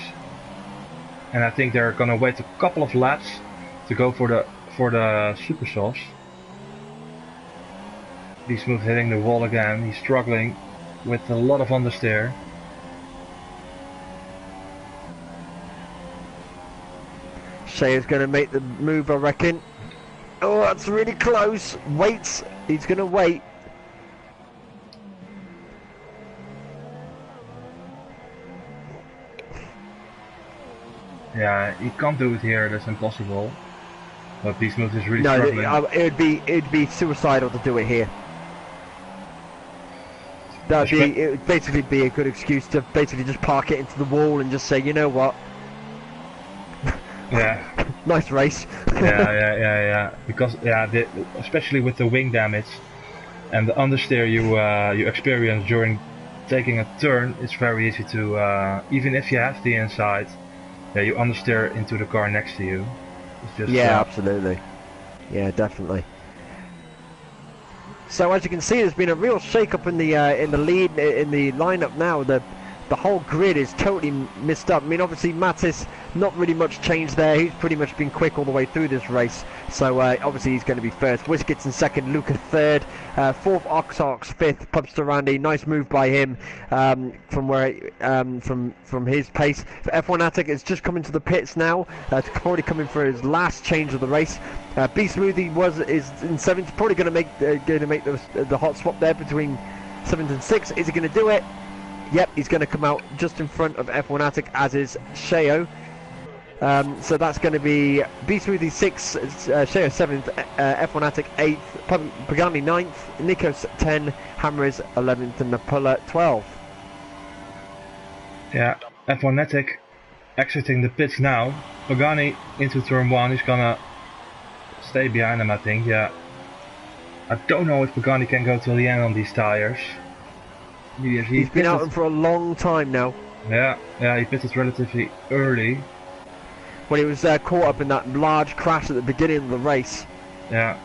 And I think they're going to wait a couple of laps to go for the super softs. He's smooth hitting the wall again. He's struggling with a lot of understeer. Shea's going to make the move, I reckon. Oh, that's really close. Waits. He's going to wait. Yeah, he can't do it here. That's impossible. But Beast Move is really struggling. No, it'd be suicidal to do it here. It would basically be a good excuse to basically just park it into the wall and just say, you know what? Yeah. Nice race. yeah. Because especially with the wing damage and the understeer you experience during taking a turn, it's very easy to even if you have the inside, you understeer into the car next to you. It's just, absolutely. Yeah, definitely. So as you can see, there's been a real shake-up in the lead in the lineup now. The whole grid is totally messed up. I mean, obviously Mattis, not really much change there. He's pretty much been quick all the way through this race. So obviously he's going to be first. Whiskets in second, Luca third, fourth Oxox, fifth Pubster Randy. Nice move by him from his pace. F1 Attic is just coming to the pits now. Already coming for his last change of the race. B Smoothie is in seventh, probably going to make the hot swap there between seventh and sixth. Is he going to do it? Yep, he's going to come out just in front of F1 Attic, as is Sheo. So that's going to be B Smoothie 6th, Sheo 7th, F1 Attic 8th, Pagani 9th, Nikos 10, Hammer's 11th, and Napola 12th. Yeah, F1 Attic exiting the pits now. Pagani into turn 1, he's going to stay behind him, I think. Yeah, I don't know if Pagani can go till the end on these tires. He's been out for a long time now. Yeah, he pitted relatively early. When he was caught up in that large crash at the beginning of the race. Yeah.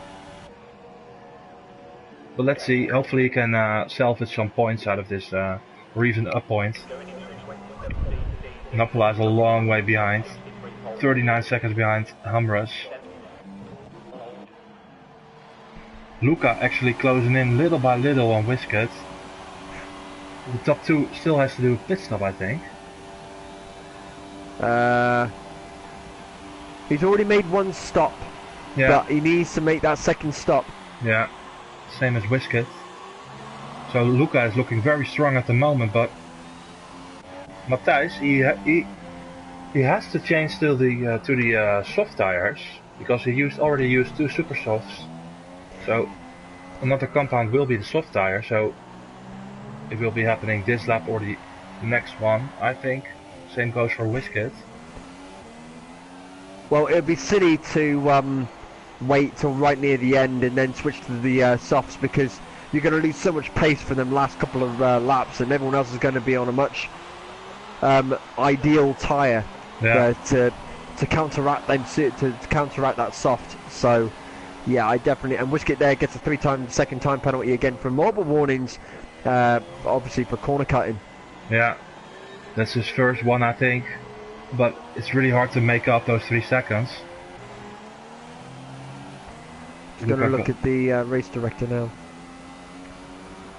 But let's see, hopefully he can salvage some points out of this, or even a point. Napola is a long way behind. 39 seconds behind Hamras. Luca actually closing in little by little on Whisket. The top two still has to do a pit stop, I think. He's already made one stop, but he needs to make that second stop. Yeah, same as Whisket. So Luca is looking very strong at the moment, but Matthijs, he has to change still to the soft tires because he already used 2 super softs. So another compound will be the soft tire. So it will be happening this lap or the next one, I think. Same goes for Whisket. Well, it would be silly to wait till right near the end and then switch to the softs, because you're going to lose so much pace for them last couple of laps, and everyone else is going to be on a much ideal tyre to counteract them, to counteract that soft. So yeah, I definitely, and Whisket there gets a second time penalty again for multiple warnings. Obviously for corner cutting. Yeah, that's his first one, I think, but it's really hard to make up those 3 seconds. Just going to look at the race director now.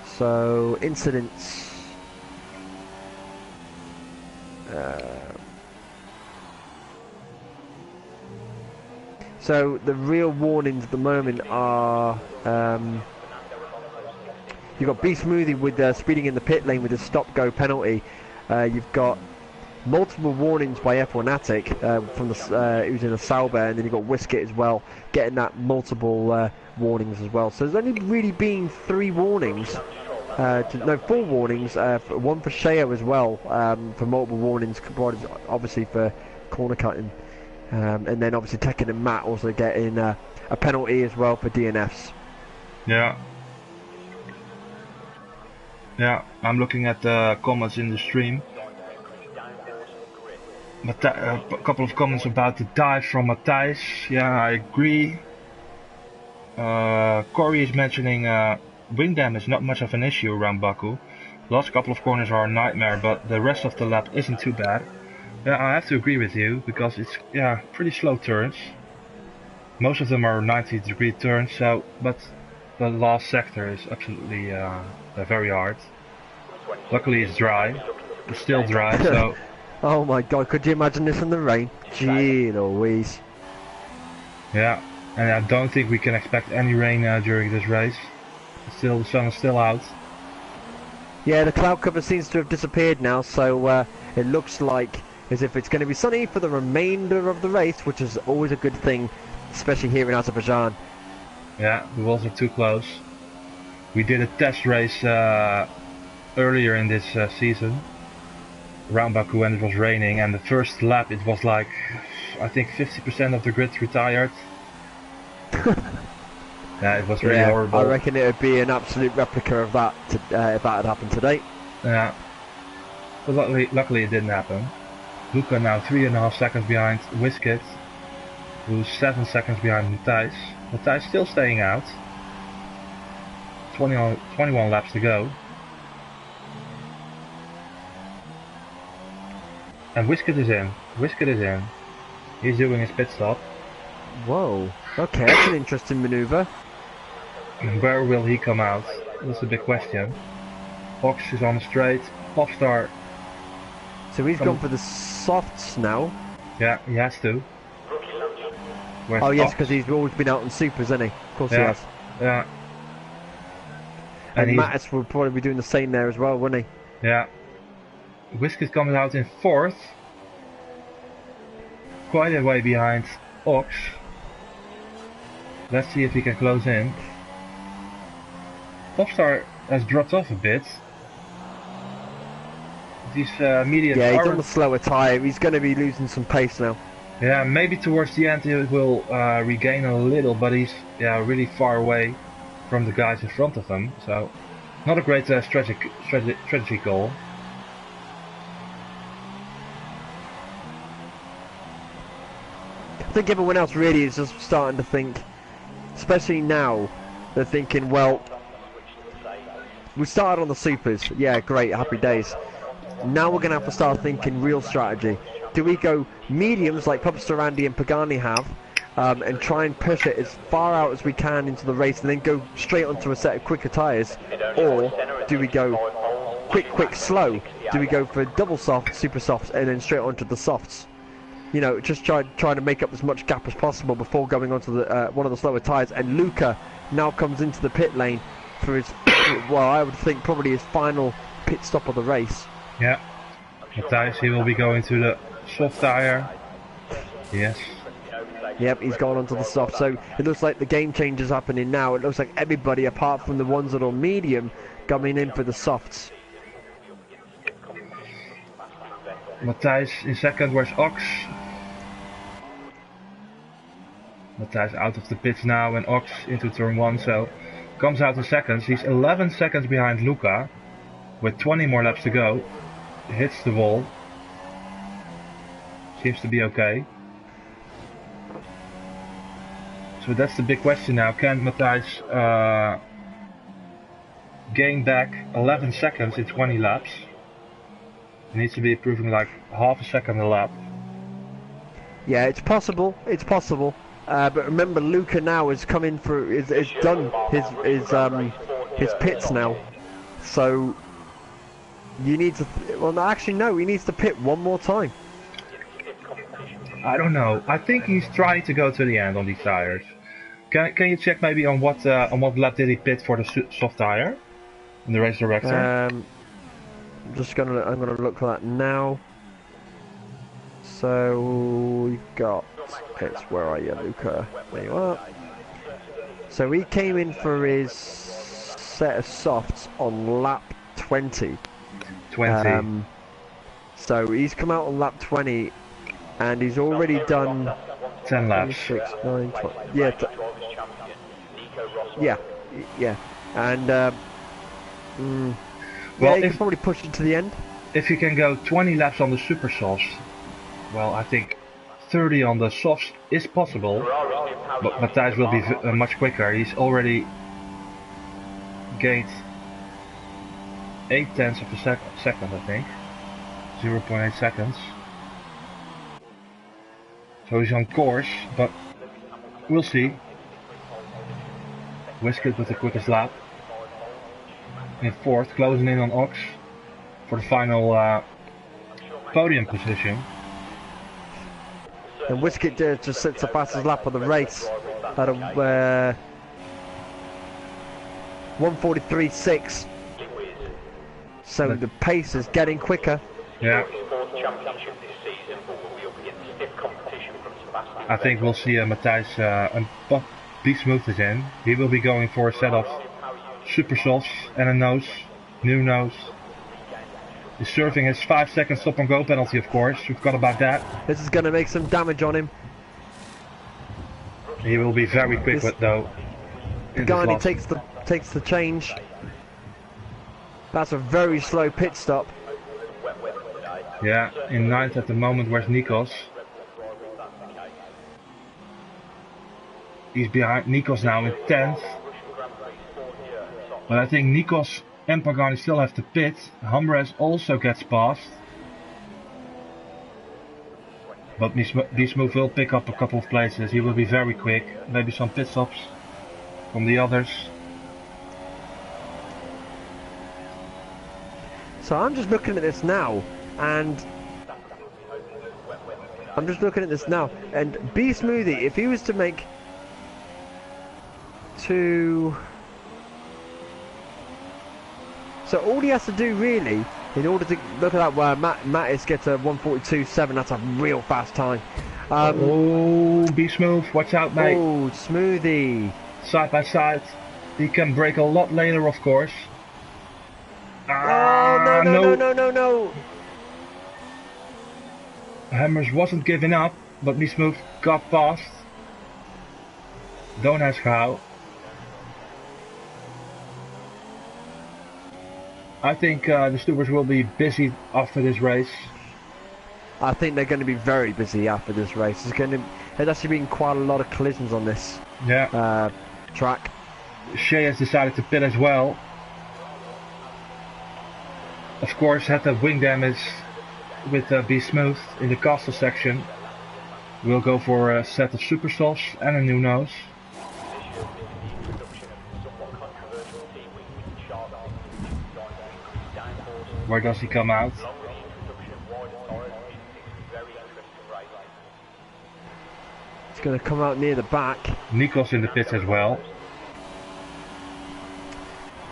So incidents. So the real warnings at the moment are you've got B Smoothie with speeding in the pit lane with a stop-go penalty. You've got multiple warnings by F1 Attic from the who's in a Sauber, and then you've got Whisket as well, getting that multiple warnings as well. So there's only really been 3 warnings. No, 4 warnings. One for Sheo as well, for multiple warnings, obviously for corner cutting. And then obviously Tekken and Matt also getting a penalty as well for DNFs. Yeah. Yeah, I'm looking at the comments in the stream. But a couple of comments about the dive from Matthijs. Yeah, I agree. Corey is mentioning wing damage, not much of an issue around Baku. Last couple of corners are a nightmare, but the rest of the lap isn't too bad. Yeah, I have to agree with you, because it's pretty slow turns. Most of them are 90-degree turns, but the last sector is absolutely very hard. Luckily it's dry. It's still dry, so... Oh my god, could you imagine this in the rain? Gee Louise. Yeah, and I don't think we can expect any rain during this race. The sun is still out. Yeah, the cloud cover seems to have disappeared now, so it looks like as if it's going to be sunny for the remainder of the race, which is always a good thing, especially here in Azerbaijan. Yeah, the walls are too close. We did a test race earlier in this season around Baku when it was raining, and the first lap it was like, I think 50% of the grid retired. Yeah, it was really horrible. I reckon it would be an absolute replica of that if that had happened today. Yeah, but luckily it didn't happen. Luca now 3.5 seconds behind Whisket, who's 7 seconds behind Matthijs. Matthijs still staying out. 21 laps to go. And Whisket is in. Whisket is in. He's doing his pit stop. Whoa. Okay, that's an interesting manoeuvre. Where will he come out? That's a big question. Ox is on the straight. Popstar. So he's gone for the softs now. Yeah, he has to. Where's oh yes, because he's always been out on supers, hasn't he? Of course he has. Yeah. And Mattis will probably be doing the same there as well, wouldn't he? Yeah. Whisket comes out in 4th. Quite a way behind Ox. Let's see if he can close in. Popstar has dropped off a bit. These mediums he's on the slower tyre. He's going to be losing some pace now. Yeah, maybe towards the end he will regain a little, but he's really far away from the guys in front of him. So, not a great strategy goal. I think everyone else really is just starting to think, especially now, they're thinking, well, we started on the supers, yeah, great, happy days. Now we're going to have to start thinking real strategy. Do we go mediums like Pubster, Andy and Pagani have, and try and push it as far out as we can into the race and then go straight onto a set of quicker tyres? Or do we go quick, slow? Do we go for double soft, super softs, and then straight onto the softs? You know, just try to make up as much gap as possible before going onto the one of the slower tyres. And Luca now comes into the pit lane for his, well, I would think probably his final pit stop of the race. Yeah, Matthijs, he will be going to the soft tyre. Yes. Yep, he's gone onto the soft. So it looks like the game change is happening now. It looks like everybody, apart from the ones that are medium, coming in for the softs. Matthijs in 2nd, where's Ox? Matthijs out of the pits now and Ox into turn 1, so comes out in 2nd. He's 11 seconds behind Luca with 20 more laps to go. Hits the wall. Seems to be okay. So that's the big question now. Can Matthijs gain back 11 seconds in 20 laps? He needs to be improving like half a second a lap. Yeah, it's possible. It's possible. But remember, Luca now is coming through. Is done his pits now. So you need to. Well, actually, no. He needs to pit one more time. I don't know. I think he's trying to go to the end on these tires. Can you check maybe on what lap did he pit for the soft tire in the race director? I'm gonna look for that now. So we've got where are you, Luca? There you are. So he came in for his set of softs on lap 20. 20. So he's come out on lap 20, and he's already done 10 laps. 6, 9, 12. Yeah, yeah, and well, he can probably push it to the end. If you can go 20 laps on the super softs, well, I think 30 on the softs is possible, but Matthijs will be much quicker. He's already gained 0.8 of a second, I think. 0.8 seconds. So he's on course, but we'll see. Whiskett with the quickest lap. In 4th, closing in on Ox for the final podium position. And Whiskett just sits the fastest lap of the race at a 1:43.6. So the pace is getting quicker. Yeah. I think we'll see Matthijs and be smooth again. He will be going for a set of super softs and a new nose. He's serving his 5-second stop and go penalty, of course. We forgot about that. This is going to make some damage on him. He will be very quick with though. Pagani takes the change. That's a very slow pit stop. Yeah, in 9th at the moment. Where's Nikos? He's behind Nikos now in 10th. But I think Nikos and Pagani still have to pit. Hamres also gets past. But Bismuth will pick up a couple of places. He will be very quick. Maybe some pit stops from the others. So I'm just looking at this now, and B Smoothie, if he was to make two, so all he has to do really, in order to look at that, where Mattis gets a 1:42.7, that's a real fast time. Oh, be smooth, watch out, mate. Oh, Smoothie. Side by side. He can break a lot later, of course. Oh, no. Hammers wasn't giving up, but Be Smooth got past. Don't ask how. I think the stewards will be busy after this race. I think they're going to be very busy after this race. There's actually been quite a lot of collisions on this track. Shea has decided to pit as well. Of course, had the wing damage with Be Smooth in the castle section. We'll go for a set of super softs and a new nose. Where does he come out? It's going to come out near the back. Nikos in the pits as well.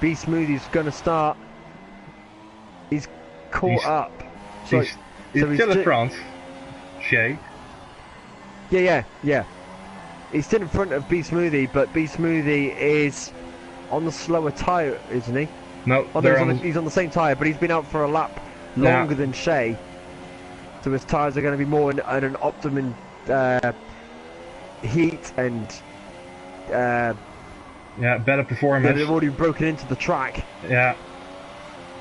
B Smoothie's going to start. He's caught up. He's still in front. Shea. Yeah. He's still in front of B Smoothie, but B Smoothie is on the slower tyre, isn't he? No, he's on the same tyre, but he's been out for a lap longer than Shea. So his tyres are going to be more at an optimum heat and better performance. They've already broken into the track. Yeah,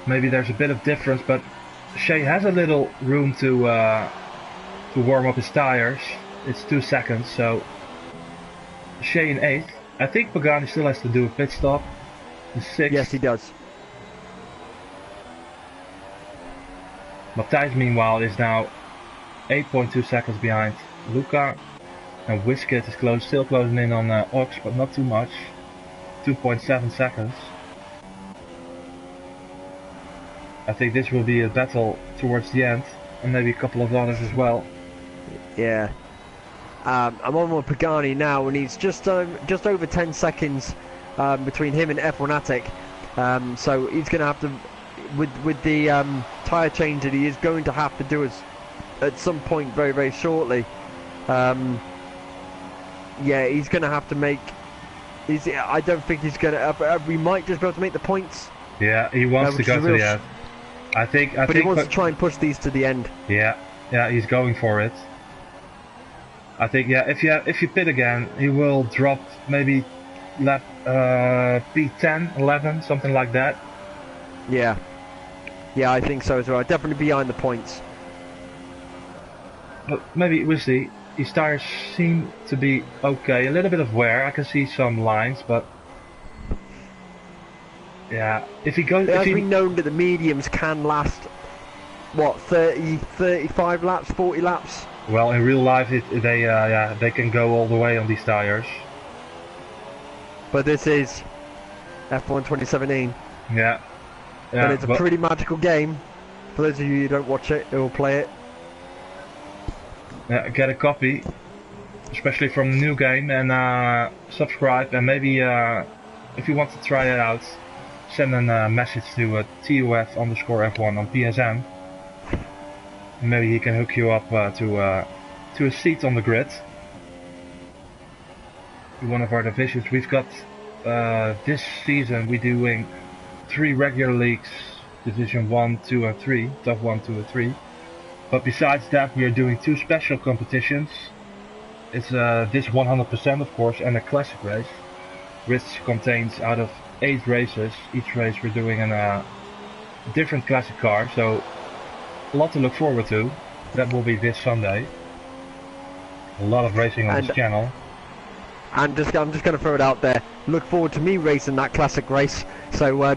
maybe there's a bit of difference, but Shea has a little room to warm up his tyres. It's 2 seconds, so Shea in 8th. I think Pagani still has to do a pit stop. In 6th. Yes, he does. Matthijs, meanwhile, is now 8.2 seconds behind Luca. And Whiskett is still closing in on Ox, but not too much. 2.7 seconds. I think this will be a battle towards the end. And maybe a couple of others as well. Yeah. I'm on with Pagani now, and he's just over 10 seconds between him and F1 Attic. So he's going to have to, with the tyre change that he is going to have to do at some point very, very shortly. Yeah, he's going to have to make. I don't think he's going to. We might just be able to make the points. Yeah, he wants to go to the end. I think. But he wants to try and push these to the end. Yeah, he's going for it. I think, yeah, if you pit again, he will drop maybe lap P10, 11, something like that. Yeah, I think so as well. Definitely behind the points. But maybe we'll see. His tires seem to be okay. A little bit of wear. I can see some lines, but yeah, if he goes, it has been known that the mediums can last what 30, 35 laps, 40 laps. Well, in real life, they can go all the way on these tires. But this is F1 2017. Yeah. And it's a pretty magical game. For those of you who don't watch it, who will play it. Yeah, get a copy, especially from the new game, and subscribe. And maybe if you want to try it out, send a message to TUF_F1 on PSN. Maybe he can hook you up to a seat on the grid. One of our divisions. We've got this season we're doing 3 regular leagues, Division 1, 2 and 3, TUF 1, 2 and 3. But besides that we are doing 2 special competitions. It's this 100% of course, and a classic race, which contains out of 8 races. Each race we're doing a different classic car, so a lot to look forward to. That will be this Sunday. A lot of racing on this channel. And I'm just going to throw it out there. Look forward to me racing that classic race. So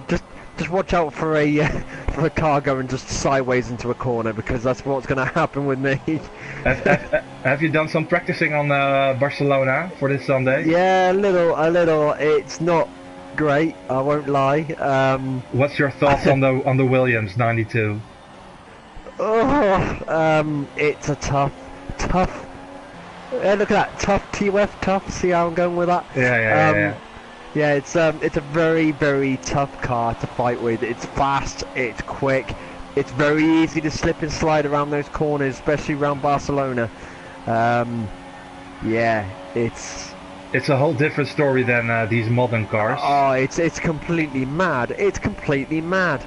just watch out for a car going just sideways into a corner, because that's what's going to happen with me. Have you done some practicing on Barcelona for this Sunday? Yeah, a little. It's not great, I won't lie. What's your thoughts on the Williams 92? Oh, it's a tough. Look at that, tough. See how I'm going with that? Yeah. Yeah, it's a very, very tough car to fight with. It's fast, it's quick, it's very easy to slip and slide around those corners, especially around Barcelona. Yeah, it's a whole different story than these modern cars. Oh, it's completely mad. It's completely mad.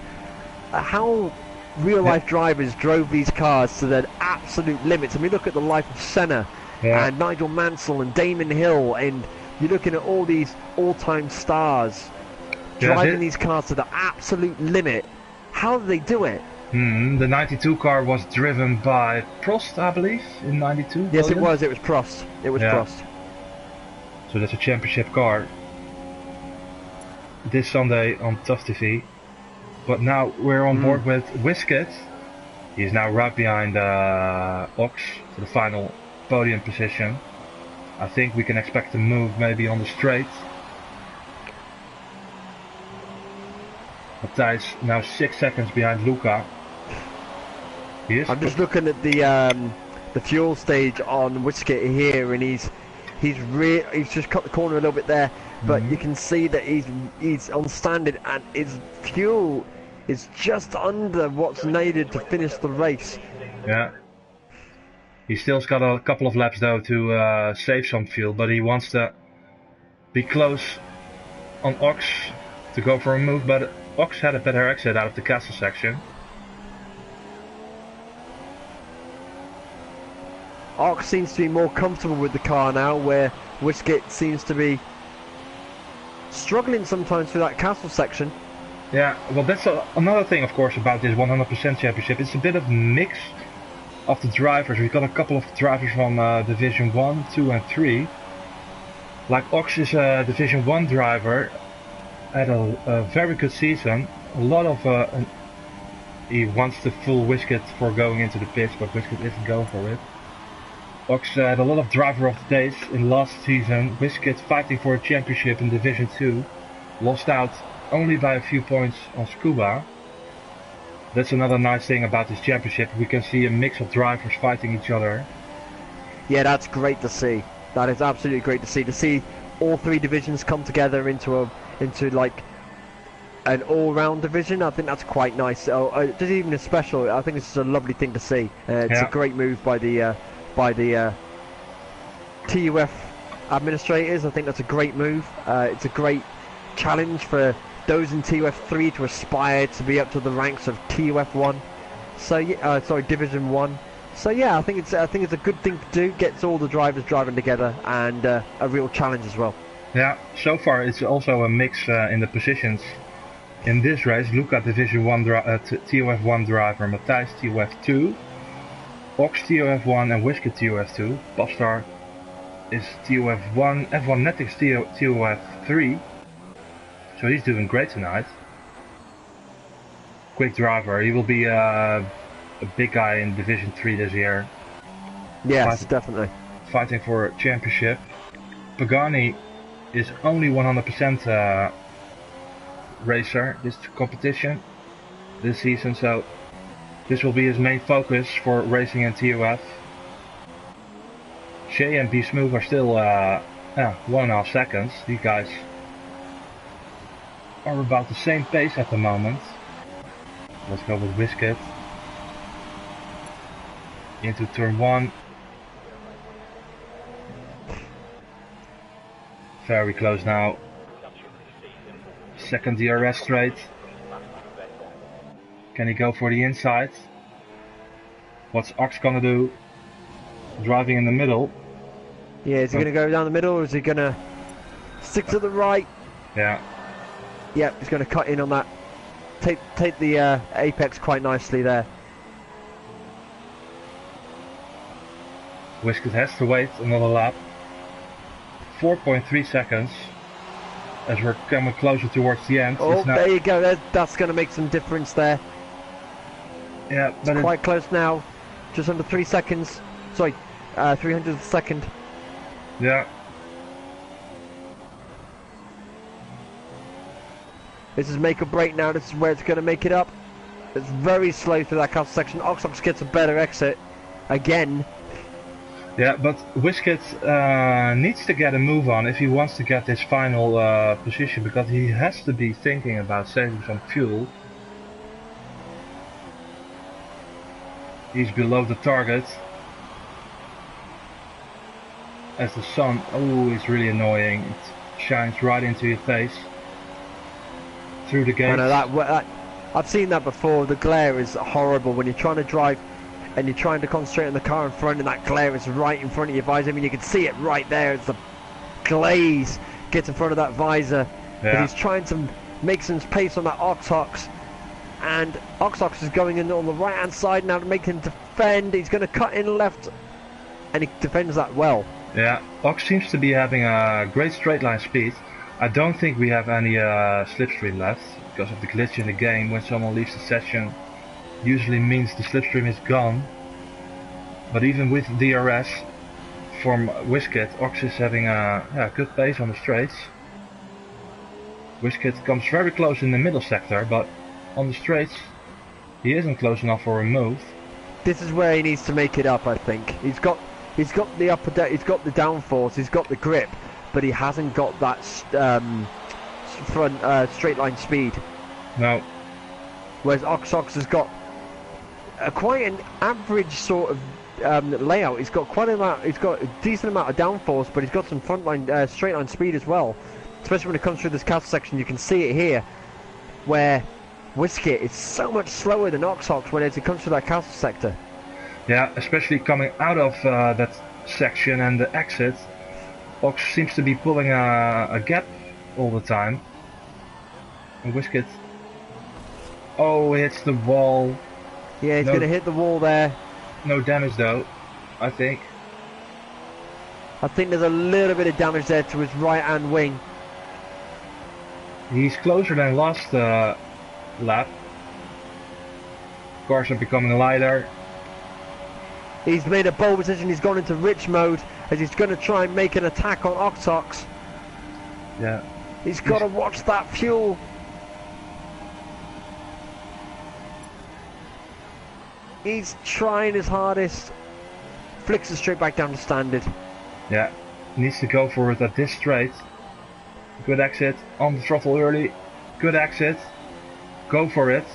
How real-life drivers drove these cars to their absolute limits. I mean, look at the life of Senna and Nigel Mansell and Damon Hill, and you're looking at all these all-time stars driving these cars to the absolute limit. How do they do it? The 92 car was driven by Prost, I believe, in 92. Yes, it was. It was Prost. It was Prost. So that's a championship car. This Sunday on TUF TV. But now we're on board with Whisket. He's now right behind Ox for the final podium position. I think we can expect a move maybe on the straight. Matthijs now 6 seconds behind Luca. I'm just looking at the fuel stage on Whisket here, and he's just cut the corner a little bit there, but you can see that he's on standard, and his fuel is just under what's needed to finish the race. Yeah. He still's got a couple of laps though to save some fuel, but he wants to be close on Ox to go for a move, but Ox had a better exit out of the castle section. Ox seems to be more comfortable with the car now, where Whisket seems to be struggling sometimes through that castle section. Yeah, well that's another thing of course about this 100% championship. It's a bit of a mix of the drivers. We've got a couple of drivers from Division 1, 2 and 3. Like Ox is a Division 1 driver, had a very good season. A lot of he wants to fool Whisket for going into the pits, but Whisket isn't going for it. Ox had a lot of driver of the days in last season. Whisket fighting for a championship in Division 2. Lost out only by a few points on Scuba. That's another nice thing about this championship. We can see a mix of drivers fighting each other. Yeah, that's great to see. That is absolutely great to see. To see all three divisions come together into like an all-round division. I think that's quite nice. Just even a special. I think this is a lovely thing to see. It's a great move by the TUF administrators. I think that's a great move. It's a great challenge for those in TUF 3 to aspire to be up to the ranks of TUF 1. So yeah, sorry, Division 1. So yeah, I think it's a good thing to do. Gets all the drivers driving together, and a real challenge as well. Yeah, so far it's also a mix in the positions. In this race, Luca Division 1 TUF 1 driver, Matthijs TUF 2, Ox TUF 1 and Whisket TUF 2. Bostar is TUF 1, F1 Netix TUF 3. So he's doing great tonight. Quick driver, he will be a big guy in Division 3 this year. Yes, definitely. Fighting for a championship. Pagani is only 100% racer this competition, this season, so this will be his main focus for racing in TUF. Shay and B Smooth are still 1.5 seconds. These guys are about the same pace at the moment. Let's go with Whisket. Into turn 1. Very close now. Second DRS straight. Can he go for the inside? What's Ox gonna do? Driving in the middle. Yeah, is he gonna go down the middle, or is he gonna stick to the right? Yeah. Yep, he's gonna cut in on that. Take the apex quite nicely there. Whisket has to wait another lap. 4.3 seconds. As we're coming closer towards the end. Oh, there you go. That's going to make some difference there. Yeah, but it's quite close now. Just under 3 seconds. Sorry, 300th of a second. Yeah. This is make or break now. This is where it's going to make it up. It's very slow through that castle section. Oxox gets a better exit again. Yeah, but Whisket needs to get a move on if he wants to get this final position, because he has to be thinking about saving some fuel. He's below the target. As the sun, oh, it's really annoying. It shines right into your face. Through the gate. I know that I've seen that before. The glare is horrible when you're trying to drive and you're trying to concentrate on the car in front, and that glare is right in front of your visor. I mean, you can see it right there as the glaze gets in front of that visor. Yeah. He's trying to make some pace on that Oxox, and Oxox is going in on the right hand side now to make him defend. He's going to cut in left, and he defends that well. Yeah, Ox seems to be having a great straight line speed. I don't think we have any slipstream left because of the glitch in the game. When someone leaves the session, usually means the slipstream is gone. But even with DRS from Whisket, Ox is having a good pace on the straights. Whisket comes very close in the middle sector, but on the straights he isn't close enough for a move. This is where he needs to make it up, I think. He's got the he's got the downforce, he's got the grip, but he hasn't got that front straight line speed. No. Whereas Oxox has got quite an average sort of layout. He's got he's got a decent amount of downforce, but he's got some front line straight line speed as well. Especially when it comes through this castle section, you can see it here, where Whisket is so much slower than Oxox when it comes through that castle sector. Yeah, especially coming out of that section and the exit. Ox seems to be pulling a gap all the time. And Whisket, oh, hits the wall. Yeah, he's going to hit the wall there. No damage though, I think. I think there's a little bit of damage there to his right hand wing. He's closer than last lap. Cars are becoming lighter. He's made a bold decision. He's gone into rich mode as he's going to try and make an attack on Oxox. Yeah. He's got to watch that fuel. He's trying his hardest. flicks it straight back down to standard. Yeah, needs to go for it at this straight. Good exit, on the throttle early. Good exit. Go for it.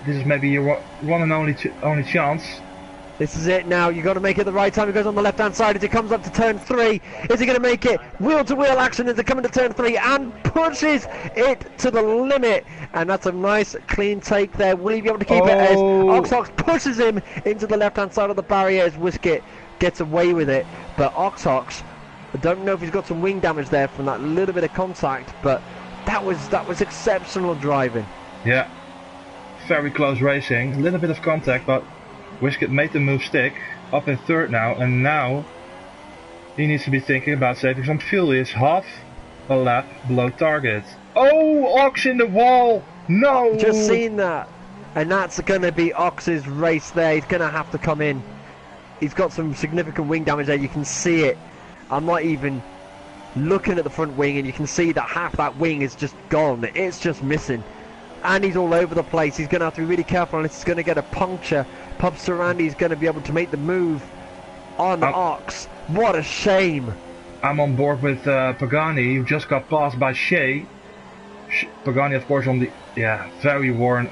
This is maybe your one and only chance. This is it now. You got to make it the right time. It goes on the left-hand side as it comes up to turn 3. Is he going to make it? Wheel-to-wheel action as it comes to turn 3 and pushes it to the limit. And that's a nice clean take there. Will he be able to keep it as Oxox pushes him into the left-hand side of the barrier as Whiskit gets away with it? But Oxox, I don't know if he's got some wing damage there from that little bit of contact, but that was exceptional driving. Yeah, very close racing. A little bit of contact, but Whiskit made the move stick, up in third now, and now he needs to be thinking about saving some fuel. He is half a lap below target. Oh, Ox in the wall! No! Just seen that. And that's going to be Ox's race there. He's going to have to come in. He's got some significant wing damage there. You can see it. I'm not even looking at the front wing, and you can see that half that wing is just gone. It's just missing. And he's all over the place. He's going to have to be really careful unless he's going to get a puncture. Pubster Randy's going to be able to make the move on Ox. What a shame. I'm on board with Pagani, who just got passed by Shea. Pagani, of course, on the very worn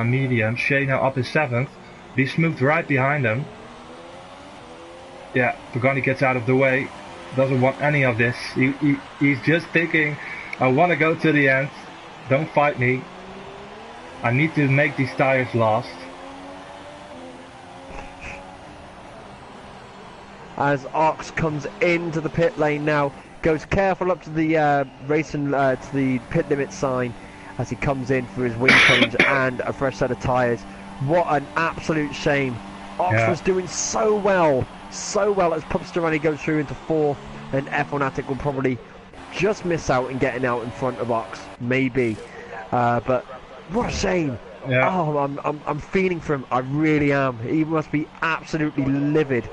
medium. Shea now up in 7th. Be smoothed right behind him. Yeah, Pagani gets out of the way. Doesn't want any of this. He's just thinking, I want to go to the end. Don't fight me. I need to make these tires last. As Ox comes into the pit lane now, goes careful up to the racing to the pit limit sign as he comes in for his wing change and a fresh set of tyres. What an absolute shame. Ox was doing so well as Pubster goes through into 4th, and F1 Attic will probably just miss out in getting out in front of Ox, maybe. But what a shame. Yeah. Oh, I'm feeling for him. I really am. He must be absolutely livid.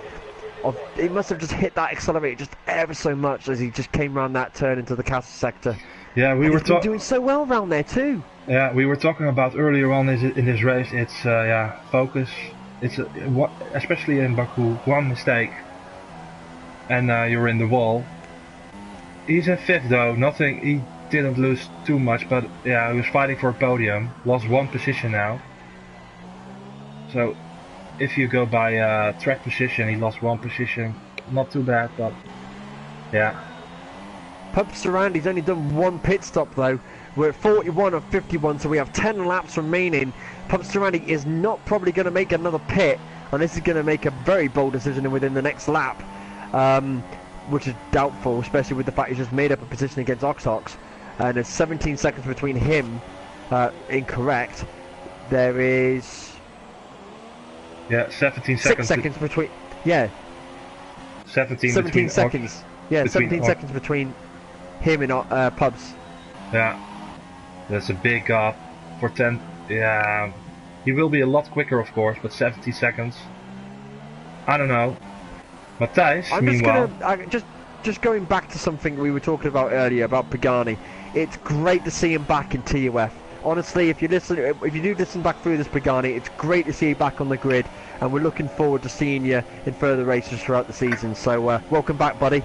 He must have just hit that accelerator just ever so much as he just came around that turn into the castle sector. Yeah, we were doing so well around there too. Yeah, we were talking about earlier on in this race. It's focus. It's especially in Baku, one mistake, and you're in the wall. He's in 5th though. Nothing. He didn't lose too much, but yeah, he was fighting for a podium. Lost 1 position now. So, if you go by track position, he lost 1 position. Not too bad, but yeah. Pubster Randy's only done 1 pit stop though. We're at 41 of 51, so we have 10 laps remaining. Pubster Randy is not probably going to make another pit, unless he's going to make a very bold decision within the next lap, which is doubtful, especially with the fact he's just made up a position against Oxox. And there's 17 seconds between him. Incorrect. There is... Yeah, 17 seconds. 6 seconds between... Yeah. 17 seconds. Yeah, 17 seconds between him and Pubs. Yeah. That's a big gap for 10. Yeah. He will be a lot quicker, of course, but 70 seconds. I don't know. Matthijs, meanwhile... Just going back to something we were talking about earlier about Pagani. It's great to see him back in TUF. Honestly, if you do listen back through this Pagani, it's great to see you back on the grid, and we're looking forward to seeing you in further races throughout the season. So welcome back, buddy.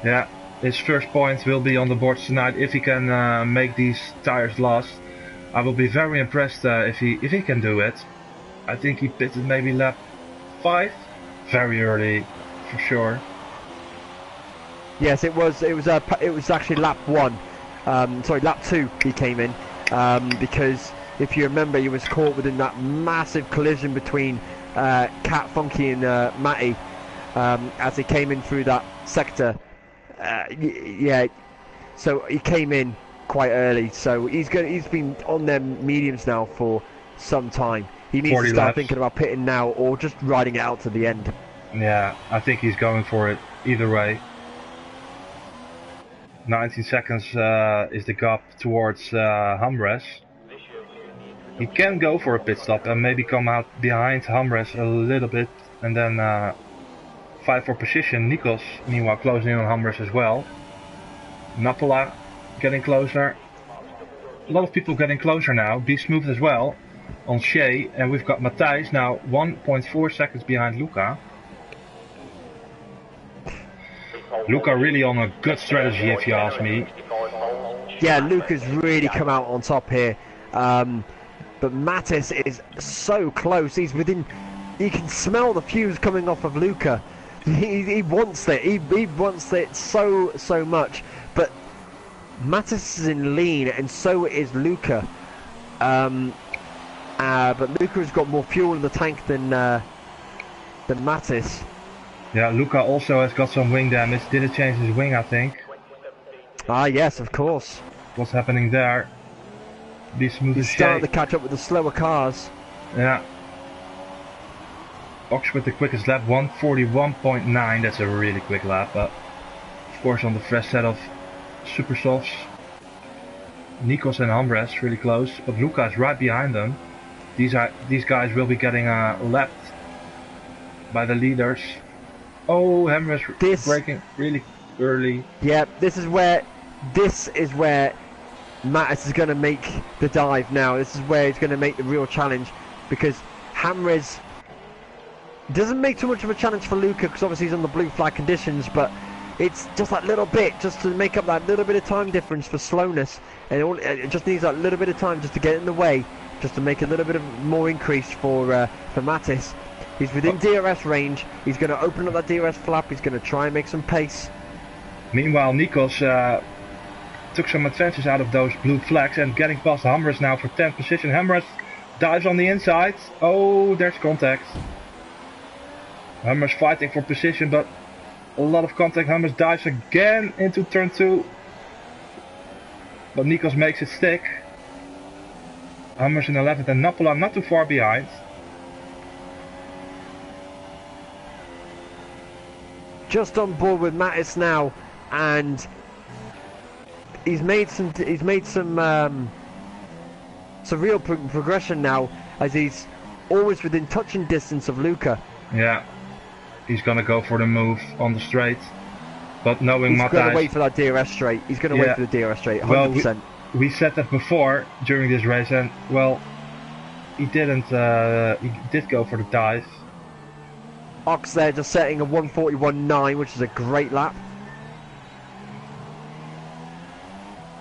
Yeah, his first point will be on the board tonight if he can make these tires last. I will be very impressed if he can do it. I think he pitted maybe lap 5, very early, for sure. Yes, it was actually lap 1. Sorry, lap 2 he came in. Because if you remember, he was caught within that massive collision between Cat Funky and Matty as he came in through that sector. Yeah, so he came in quite early. So he's been on them mediums now for some time. He needs to start thinking about pitting now or just riding it out to the end. Yeah, I think he's going for it either way. 19 seconds is the gap towards Humres. He can go for a pit stop and maybe come out behind Humres a little bit and then fight for position. Nikos, meanwhile, closing in on Humres as well. Napola getting closer. A lot of people getting closer now. Be smooth as well on Shea, and we've got Matthijs now 1.4 seconds behind Luca. Luca really on a good strategy, if you ask me. Yeah, Luca's really come out on top here. But Mattis is so close. He's within... You can smell the fuse coming off of Luca. He wants it. He wants it so much. But Mattis is in lean, and so is Luca. But Luca has got more fuel in the tank than Mattis. Yeah, Luca also has got some wing damage. Did it change his wing, I think? Ah, yes, of course. What's happening there? Be smooth as He's starting to catch up with the slower cars. Yeah. Ox with the quickest lap, 141.9. That's a really quick lap, but of course on the fresh set of super softs. Nikos and Hambres really close, but Luca is right behind them. These guys will be getting lapped by the leaders. Oh, Hambres braking really early. Yeah, this is where Mattis is going to make the dive now. This is where he's going to make the real challenge, because Hambres doesn't make too much of a challenge for Luca, because obviously he's on the blue flag conditions, but it's just that little bit, just to make up that little bit of time difference for slowness, and it just needs that little bit of time just to get in the way, just to make a little bit of more increase for Mattis. He's within DRS range. He's going to open up that DRS flap. He's going to try and make some pace. Meanwhile, Nikos took some advantage out of those blue flags and getting past Hambres now for 10th position. Hambres dives on the inside. Oh, there's contact. Hambres fighting for position, but a lot of contact. Hambres dives again into turn 2. But Nikos makes it stick. Hambres in 11th and Napola not too far behind. Just on board with Mattis now, and he's made some real progression now, as he's always within touching distance of Luca. Yeah, he's gonna go for the move on the straight, but knowing Matthijs... He's gonna wait for that DRS straight. He's gonna wait for the DRS straight, 100%. Well, we said that before during this race, and well, he didn't. He did go for the dive. Ox there just setting a 141.9, which is a great lap.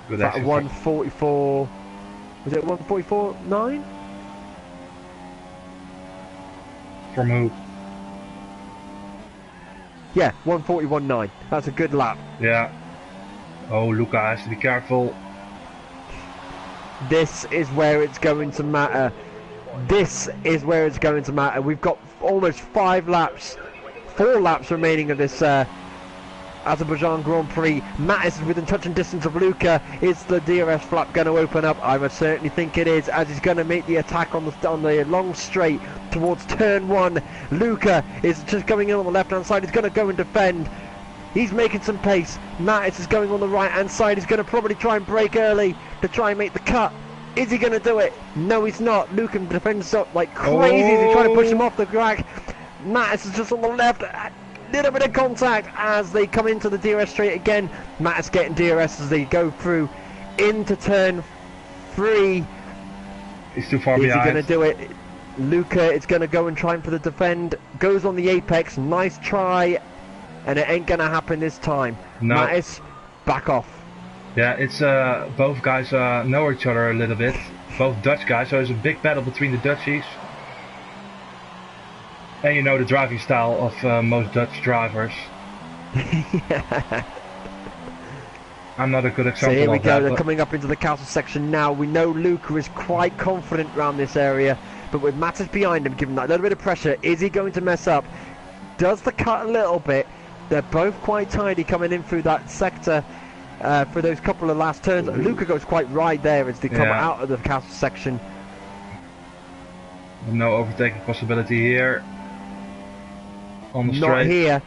Good at 144. Was it 144.9? From who? Yeah, 141.9. That's a good lap. Yeah. Oh, Luca has to be careful. This is where it's going to matter. This is where it's going to matter. We've got almost 4 laps remaining of this Azerbaijan Grand Prix. Mattis is within touching distance of Luca. Is the DRS flap going to open up? I would certainly think it is, as he's going to make the attack on the long straight towards turn 1. Luca is just going in on the left hand side. He's going to go and defend. He's making some pace. Mattis is going on the right hand side. He's going to probably try and brake early to try and make the cut. Is he going to do it? No, he's not. Luca defends up like crazy as he tries to push him off the track. Mattis is just on the left. A little bit of contact as they come into the DRS straight again. Mattis getting DRS as they go through into turn 3. He's too far behind. Is he going to do it? Luca is going to go and try for the defend. Goes on the apex. Nice try. And it ain't going to happen this time. No. Mattis, back off. Yeah, it's both guys know each other a little bit. Both Dutch guys, so there's a big battle between the Dutchies. And you know the driving style of most Dutch drivers. Yeah. I'm not a good example so here we of go, that, they're coming up into the castle section now. We know Luca is quite confident around this area, but with Mattis behind him, giving that little bit of pressure, is he going to mess up? Does the cut a little bit. They're both quite tidy coming in through that sector. For those couple of last turns. Luca goes quite right there as they come out of the castle section. No overtaking possibility here. On the straight. Not here.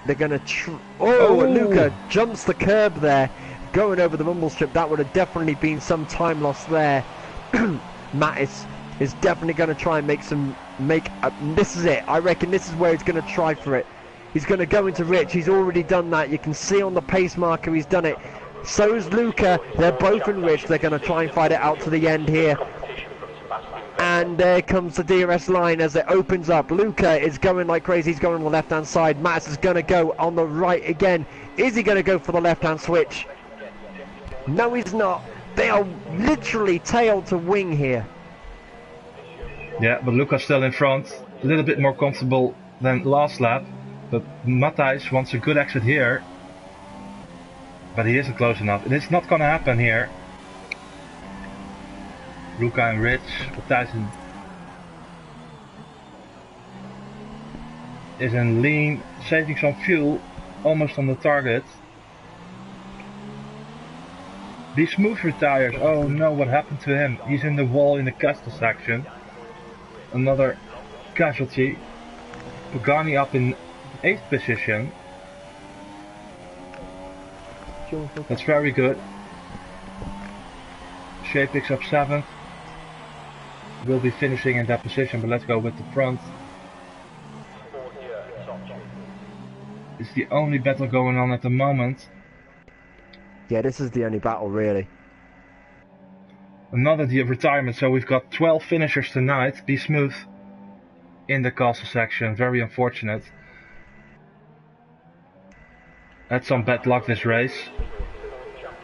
They're going to... Luca jumps the curb there. Going over the mumble strip. That would have definitely been some time lost there. Mattis is definitely going to try and this is it. I reckon this is where he's going to try for it. He's going to go into Rich. He's already done that. You can see on the pace marker he's done it. So is Luca. They're both in Rich. They're going to try and fight it out to the end here. And there comes the DRS line as it opens up. Luca is going like crazy. He's going on the left-hand side. Mattis is going to go on the right again. Is he going to go for the left-hand switch? No, he's not. They are literally tail to wing here. Yeah, but Luca's still in front. A little bit more comfortable than last lap. But Matthijs wants a good exit here. But he isn't close enough. It's not going to happen here. Luca and Rich. Matthijs is in lean, saving some fuel. Almost on the target. Be Smooth retires. Oh no, what happened to him? He's in the wall in the castle section. Another casualty. Pagani up in 8th position. That's very good. Shea picks up 7th. Will be finishing in that position, but let's go with the front. It's the only battle going on at the moment. Yeah, this is the only battle, really. Another retirement, so we've got 12 finishers tonight. Be Smooth in the castle section, very unfortunate. Had some bad luck this race.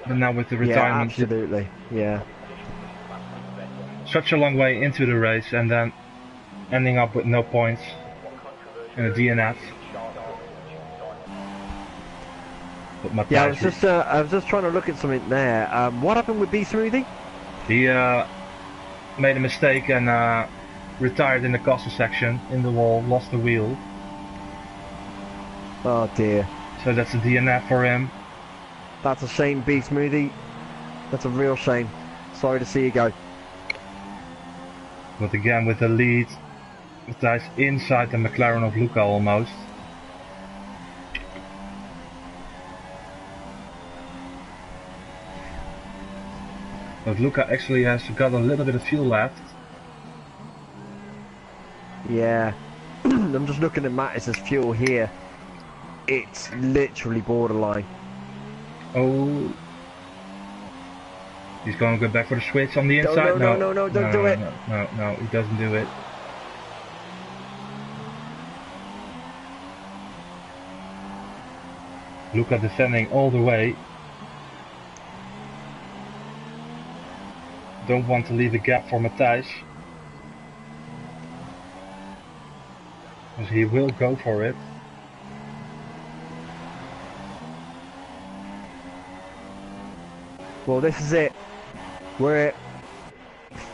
But now with the retirement... Yeah, absolutely, yeah. Such a long way into the race and then ending up with no points in a DNF. Yeah, I was just trying to look at something there. What happened with B Smoothie? He made a mistake and retired in the castle section in the wall, lost the wheel. Oh dear. So that's a DNF for him. That's a shame, B Smoothie. That's a real shame. Sorry to see you go. But again with the lead, Matthijs inside the McLaren of Luca almost. But Luca actually has got a little bit of fuel left. Yeah. I'm just looking at Mattis's fuel here. It's literally borderline. Oh. He's going to go back for the switch on the inside? No, don't do it. No, he doesn't do it. Luca defending all the way. Don't want to leave a gap for Matthijs. Because he will go for it. Well, this is it. We're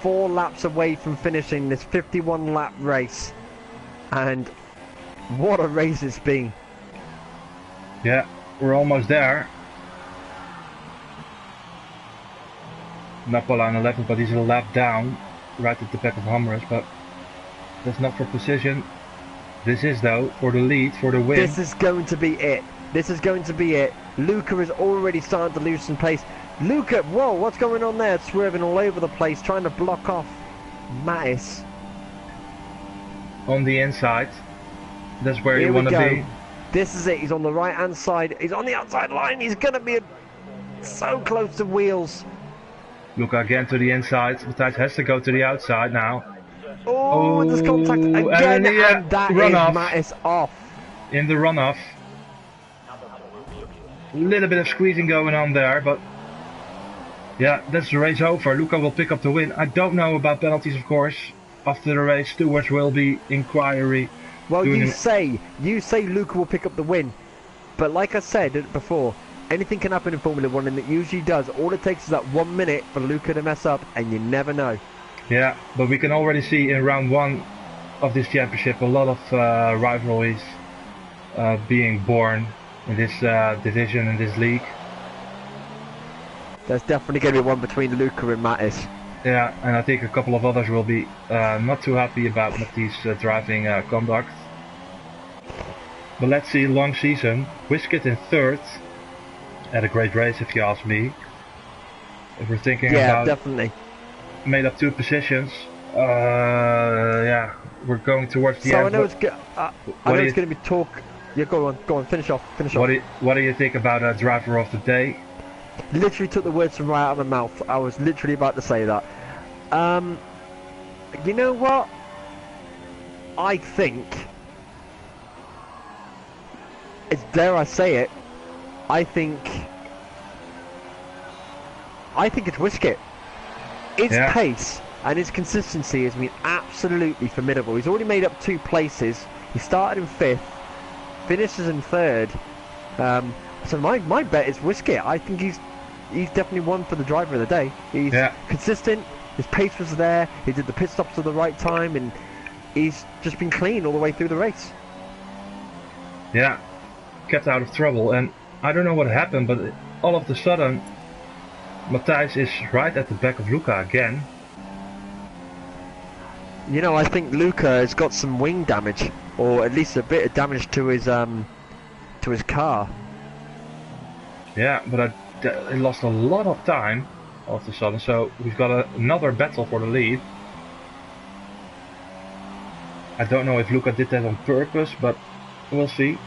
4 laps away from finishing this 51 lap race. And what a race it's been. Yeah, we're almost there. Napola on 11, but he's a lap down, right at the back of Hammerus, but that's not for position. This is though, for the lead, for the win. This is going to be it. This is going to be it. Luca is already starting to lose some pace. Luca, whoa, what's going on there? Swerving all over the place, trying to block off Mattis. On the inside. That's where Here you want to be. This is it. He's on the right-hand side. He's on the outside line. He's going to be so close to wheels. Luca again to the inside. Matthijs has to go to the outside now. Oh, there's contact again, and that is Mattis off. In the runoff. A little bit of squeezing going on there, but yeah, that's the race over. Luca will pick up the win. I don't know about penalties, of course. After the race, stewards will be inquiry. Well, you say Luca will pick up the win, but like I said before, anything can happen in Formula 1, and it usually does. All it takes is that 1 minute for Luca to mess up, and you never know. Yeah, but we can already see in round 1 of this championship a lot of rivalries being born in this division, in this league. There's definitely going to be one between Luca and Mattis. Yeah, and I think a couple of others will be not too happy about Mattis' driving conduct. But let's see, long season. Wiskett in 3rd. Had a great race, if you ask me. If we're thinking about... Yeah, definitely. Made up 2 positions. Yeah, we're going towards the end. So I know it's going to be talk. Yeah, go on, finish off. What do you think about a driver of the day? Literally took the words from right out of my mouth. I was literally about to say that. You know what? I think, it's dare I say it, I think it's Wisket. His pace and his consistency has been absolutely formidable. He's already made up 2 places. He started in 5th, finishes in 3rd. So my bet is Wisket. I think he's definitely one for the driver of the day. He's consistent. His pace was there. He did the pit stops at the right time, and he's just been clean all the way through the race. Yeah, kept out of trouble, and I don't know what happened, but all of a sudden, Matthijs is right at the back of Luca again. You know, I think Luca has got some wing damage, or at least a bit of damage to his car. Yeah, but he lost a lot of time all of a sudden, so we've got another battle for the lead. I don't know if Luca did that on purpose, but we'll see.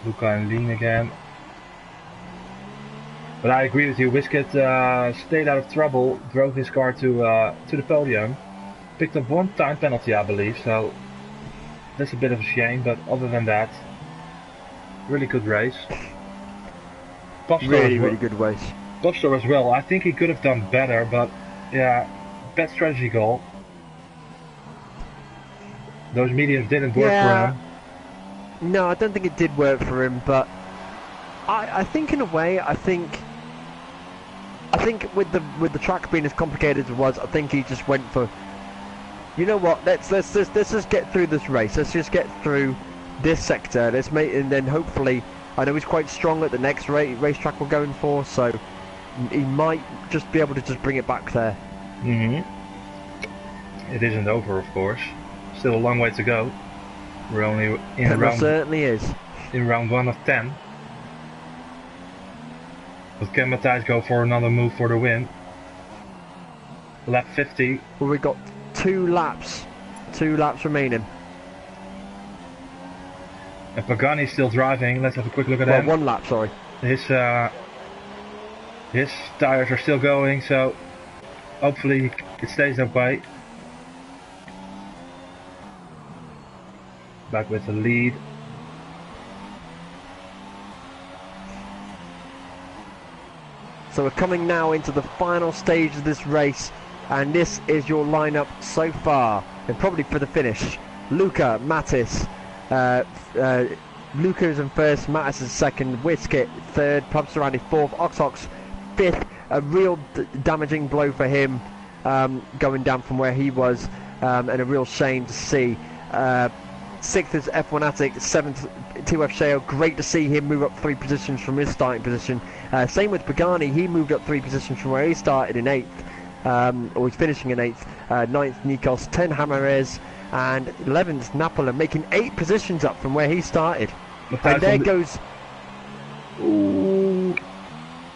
Luca and Lean again. But I agree with you, Wisket stayed out of trouble, drove his car to the podium. Picked up 1 time penalty, I believe, so that's a bit of a shame, but other than that, really good race. Really good race. Popstar as well, I think he could have done better, but yeah, bad strategy goal. Those mediums didn't work for him. No, I don't think it did work for him, but I think in a way, I think with the track being as complicated as it was, I think he just went for, you know what, let's just get through this race. Let's just get through this sector. Let's make, and then hopefully, I know he's quite strong at the next racetrack we're going for, so he might just be able to just bring it back there. It isn't over, of course. Still a long way to go. We're only in round. Certainly is. In round 1 of 10. But can Matthijs go for another move for the win? Lap 50. Well, we've got 2 laps remaining. And Pagani's still driving. Let's have a quick look at him. 1 lap, sorry. His tires are still going, so hopefully it stays that way. Back with the lead. So we're coming now into the final stage of this race, and this is your lineup so far, and probably for the finish. Luca, Mattis, Luca is in 1st, Mattis is 2nd, Wisket 3rd, Pubsarani 4th, Oxox 5th. A real damaging blow for him, going down from where he was, and a real shame to see. 6th is F1 Attic, 7th TUF Shale. Great to see him move up 3 positions from his starting position. Same with Pagani, he moved up 3 positions from where he started in 8th, or he's finishing in 8th. 9th Nikos, 10 Hamarez, and 11th Napola, making 8 positions up from where he started. And there goes. Ooh.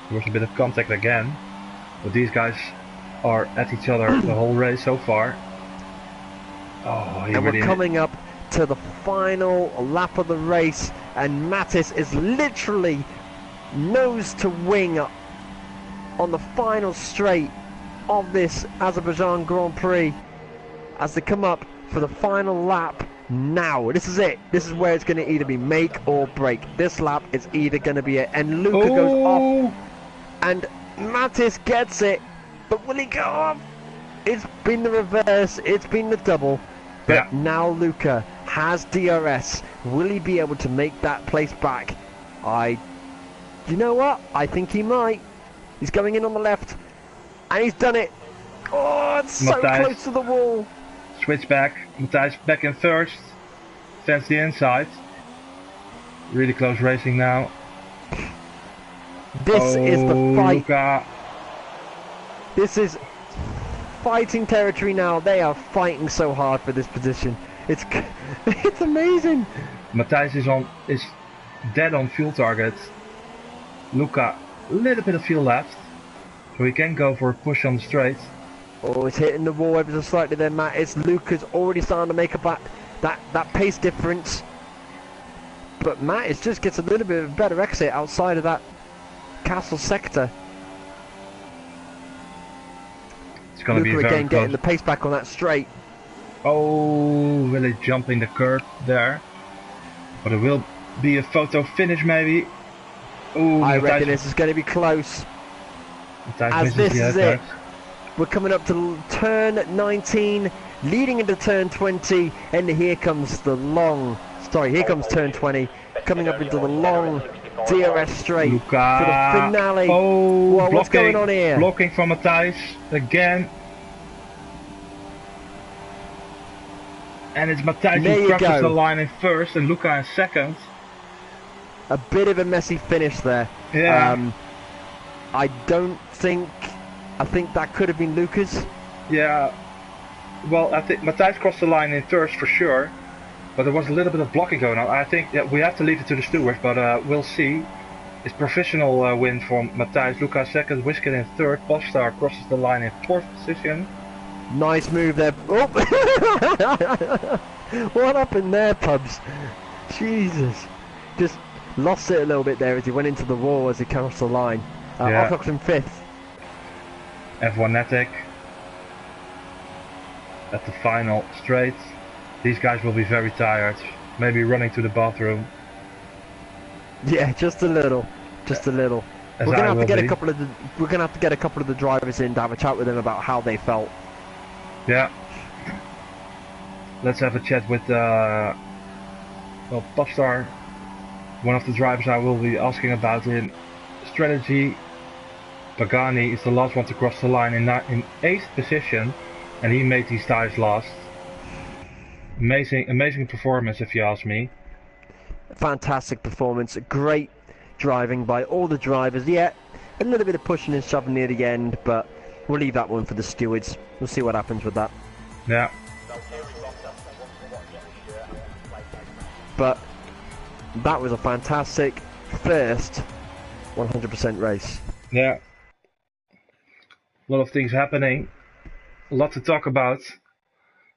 There was a bit of contact again, but these guys are at each other the whole race so far. Oh, and we're coming up to the final lap of the race, and Mattis is literally nose to wing on the final straight of this Azerbaijan Grand Prix as they come up for the final lap. Now this is it. This is where it's going to either be make or break. This lap is either going to be it, and Luca goes off and Mattis gets it, but will he go off? It's been the reverse, it's been the double, but now Luca has DRS. Will he be able to make that place back? You know what? I think he might. He's going in on the left, and he's done it. Oh, it's so close to the wall. Switch back. Matthijs back in 1st. Fence the inside. Really close racing now. This is the fight. Luca. This is fighting territory now. They are fighting so hard for this position. It's it's amazing. Matthijs is dead on fuel target. Luca, a little bit of fuel left, so he can go for a push on the straight. Oh, it's hitting the wall ever so slightly there, Matt. It's Luca's already starting to make up that pace difference. But Matt just gets a little bit of a better exit outside of that Castle sector. It's going to be Luca very again close. getting the pace back on that straight. Oh, really jumping the curb there. But it will be a photo finish maybe. Oh, I Matthijs, reckon this is going to be close. Matthijs As misses this the is it. apex. We're coming up to turn 19, leading into turn 20, and here comes the long, here comes turn 20, coming up into the long DRS straight Luca. for the finale. Oh, Whoa, what's going on here? Blocking from Matthijs again. And it's Matthijs who crosses the line in first and Luca in second. A bit of a messy finish there. Yeah. I think that could have been Luca's. Yeah. Well, I think Matthijs crossed the line in first for sure. But there was a little bit of blocking going on. I think that we have to leave it to the stewards, but we'll see. It's professional win from Matthijs. Luca second, Whisket in third. Popstar crosses the line in fourth position. Nice move there. Oh. What happened there, Pubs? Jesus. Just lost it a little bit there as he went into the wall as he crossed the line. Ocox in fifth. F1 Netic at the final straight. These guys will be very tired. Maybe running to the bathroom. Yeah, just a little. Just a little. We're gonna have to get a couple of the drivers in to have a chat with them about how they felt. Yeah. Let's have a chat with Popstar, one of the drivers I will be asking about in strategy. Pagani is the last one to cross the line in 8th position, and he made these tires last. Amazing performance, if you ask me. Fantastic performance, great driving by all the drivers. Yeah, a little bit of pushing and shoving near the end, but we'll leave that one for the stewards. We'll see what happens with that. Yeah. But that was a fantastic first 100% race. Yeah. A lot of things happening. A lot to talk about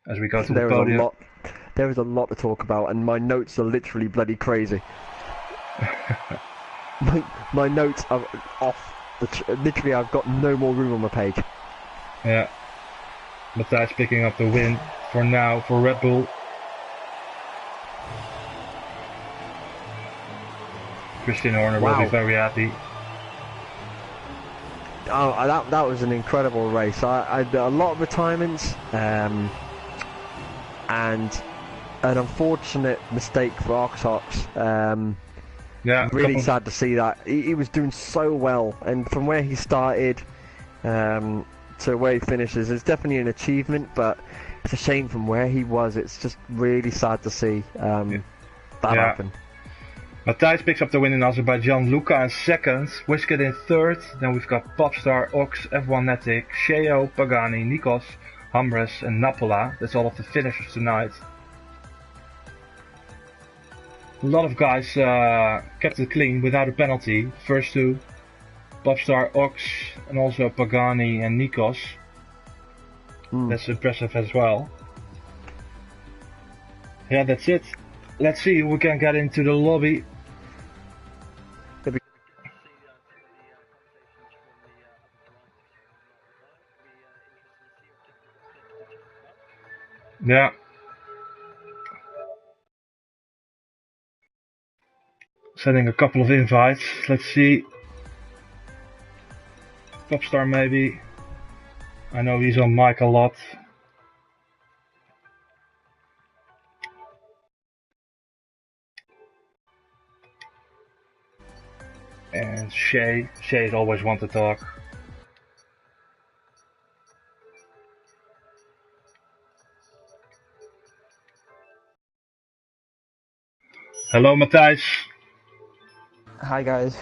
as we go to the podium. There is a lot to talk about, and my notes are literally bloody crazy. my notes are off. Literally, I've got no more room on my page. Yeah. Matthijs picking up the win for now for Red Bull. Christian Horner will be very happy. Oh, that was an incredible race. I a lot of retirements, and an unfortunate mistake for Oxox. Yeah, really sad to see that. He was doing so well, and from where he started to where he finishes, it's definitely an achievement, but it's a shame from where he was. It's just really sad to see that happen. Matthijs picks up the win in Azerbaijan, Luca in second, Whisket in third, then we've got Popstar, Ox, F1 Netic, Sheo, Pagani, Nikos, Hambres and Napola. That's all of the finishers tonight. A lot of guys kept it clean without a penalty. First two, Popstar, Ox and also Pagani and Nikos. That's impressive as well. Yeah, that's it. Let's see if we can get into the lobby. Yeah. Sending a couple of invites. Let's see. Popstar maybe. I know he's on mic a lot. And Shay's always want to talk. Hello Matthijs. Hi guys.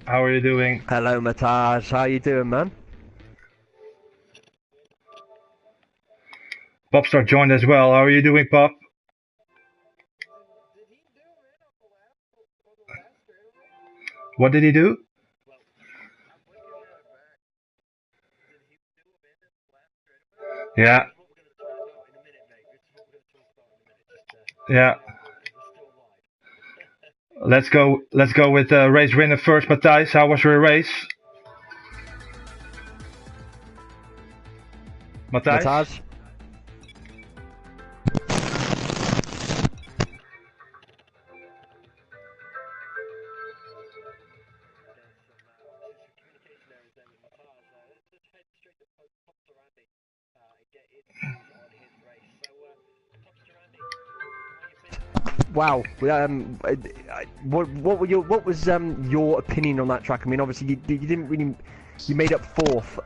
How are you doing? Hello Matthijs, how you doing, man? Popstar joined as well. How are you doing, Pop? What did he do? Yeah. Yeah. Let's go with race winner first, Matthijs. How was your race? Matthijs? Matthijs? Wow. What was your opinion on that track? I mean, obviously you didn't really, you made up fourth.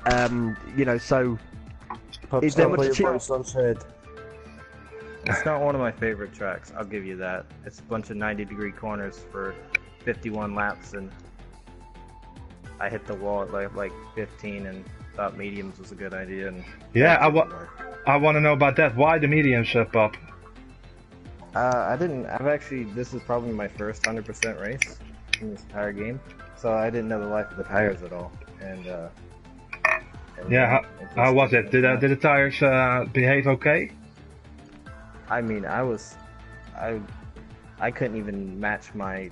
You know, so is there much It's not one of my favorite tracks, I'll give you that. It's a bunch of 90-degree corners for 51 laps, and I hit the wall at like 15 and thought mediums was a good idea. And yeah, I want to know about that. Why the mediums, Pop? This is probably my first 100% race in this entire game, so I didn't know the life of the tires at all. And yeah, how was it? Did the tires behave okay? I mean, I couldn't even match my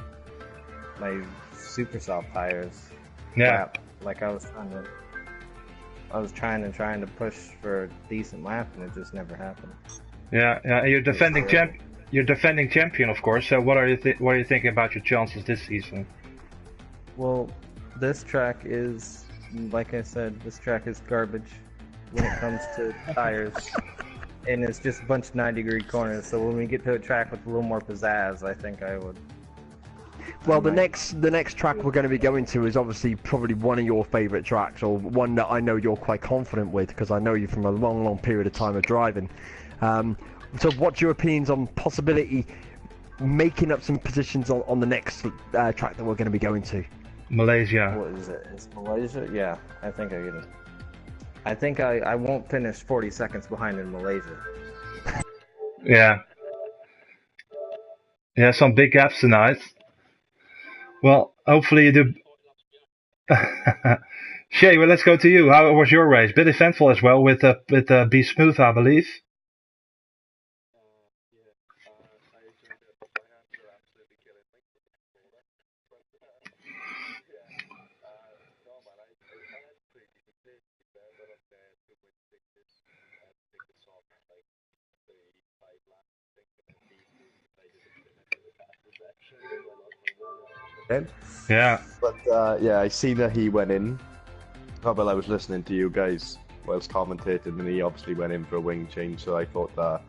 super soft tires. Yeah. Like I was trying to push for a decent lap, and it just never happened. Yeah, you're defending champion, of course. So what are you thinking about your chances this season? Well, this track is, like I said, this track is garbage when it comes to tires, and it's just a bunch of 90-degree corners. So when we get to a track with a little more pizzazz, I think I would. Well, the next track we're going to be going to is obviously probably one of your favourite tracks, or one that I know you're quite confident with, because I know you from a long period of time of driving. So what's your opinions on possibility making up some positions on the next track that we're going to be going to? Malaysia. What is it? It's Malaysia? Yeah, I think I get it. I think I won't finish 40 seconds behind in Malaysia. Yeah. Yeah, some big gaps tonight. Well, hopefully you do. Shay, well, let's go to you. How was your race? Bit eventful as well with Be Smooth, I believe. Yeah. But yeah, I seen that he went in. While I was listening to you guys whilst commentating, and he obviously went in for a wing change. So I thought that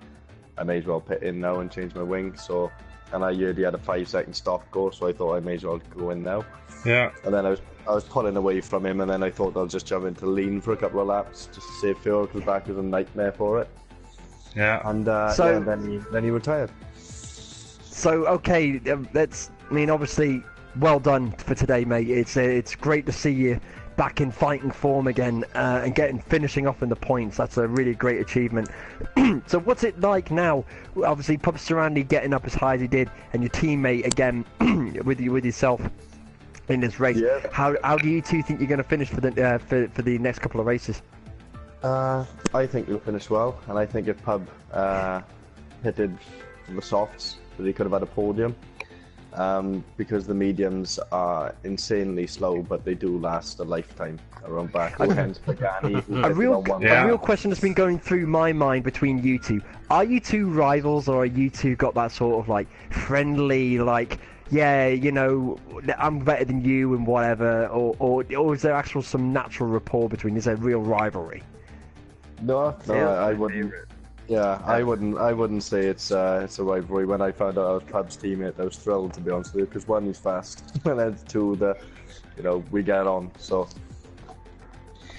I may as well pit in now and change my wing. So, and I heard he had a 5-second stop go, so I thought I may as well go in now. Yeah. And then I was pulling away from him, and then I thought I'll just jump into lean for a couple of laps just to save fuel, because Baku was a nightmare for it. Yeah. And So- yeah, then he retired. So okay, I mean, obviously, well done for today, mate. It's great to see you back in fighting form again and finishing off in the points. That's a really great achievement. So what's it like now? Obviously, Pub Sarandi getting up as high as he did, and your teammate again with yourself in this race. Yeah. How do you two think you're going to finish for the next couple of races? I think we'll finish well, and I think if Pub hitted the softs, that he could have had a podium. Because the mediums are insanely slow, but they do last a lifetime around Baku. Hence Pagani. A real question that's been going through my mind between you two. Are you two rivals, or are you two got that sort of like friendly, like, yeah, you know, I'm better than you and whatever, or is there actual some natural rapport between? Is there real rivalry? No, I wouldn't. Yeah, I wouldn't say it's a rivalry. When I found out I was Pub's teammate, I was thrilled, to be honest with you, because one, he's fast, and then two, we get on. So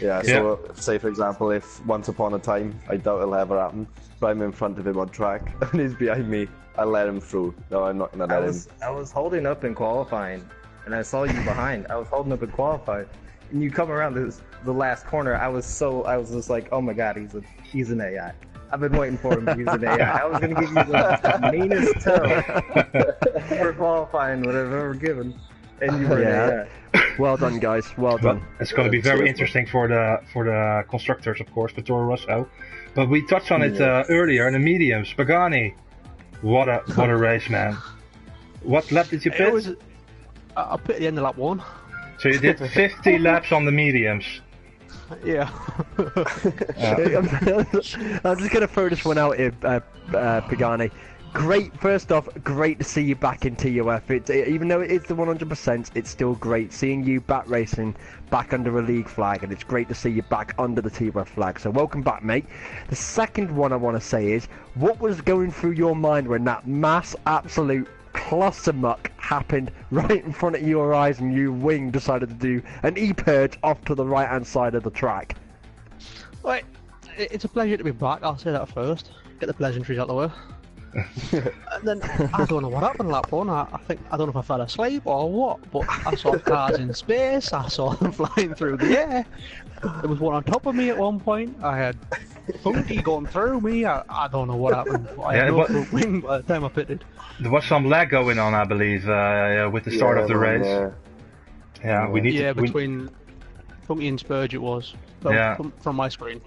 yeah. So say for example, if once upon a time, I doubt it'll ever happen, if I'm in front of him on track and he's behind me, I'll let him through. No, I'm not gonna let him. I was holding up in qualifying, and I saw you behind. I was holding up in qualifying, and you come around the last corner. I was just like, oh my god, he's an AI. I've been waiting for him to use an AI. I was going to give you the meanest toe for qualifying that I've ever given, and you were an AI. Well done, guys. Well done. Well, it's going to be very interesting for the constructors, of course, for Toro Rosso. But we touched on it earlier in the mediums. Pagani, what a race, man! What lap did you It pit? was. I pit at the end of lap 1. So you did 50 laps on the mediums. Yeah. I'm just gonna throw this one out here, Pagani. First off, great to see you back in TUF. Even though it is the 100%, it's still great seeing you back racing, back under a league flag, and it's great to see you back under the TUF flag. So welcome back, mate. The second one I want to say is, what was going through your mind when that mass absolute clustermuck happened right in front of your eyes and you wing decided to do an e-purge off to the right hand side of the track? Right. It's a pleasure to be back, I'll say that first. Get the pleasantries out of the way. And then, I don't know what happened lap 1, I don't know if I fell asleep or what, but I saw cars in space, I saw them flying through the air. There was one on top of me at one point, I had Funky going through me, I don't know what happened, but I had no front wing by the time I pitted. There was some lag going on, I believe, with the start of the race. Yeah, we need to... between Funky and Spurge it was, from my screen.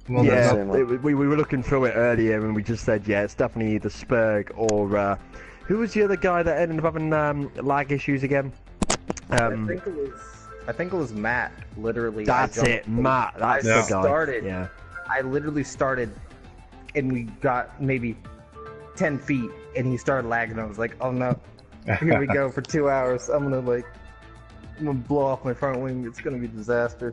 Well, yeah, we were looking through it earlier and we just said, yeah, it's definitely either Spurg or... who was the other guy that ended up having lag issues again? I think it was Matt, literally. That's it, Matt, that's the guy. I literally started and we got maybe 10 feet and he started lagging. I was like, oh no, here we go for 2 hours. I'm gonna blow off my front wing. It's gonna be a disaster.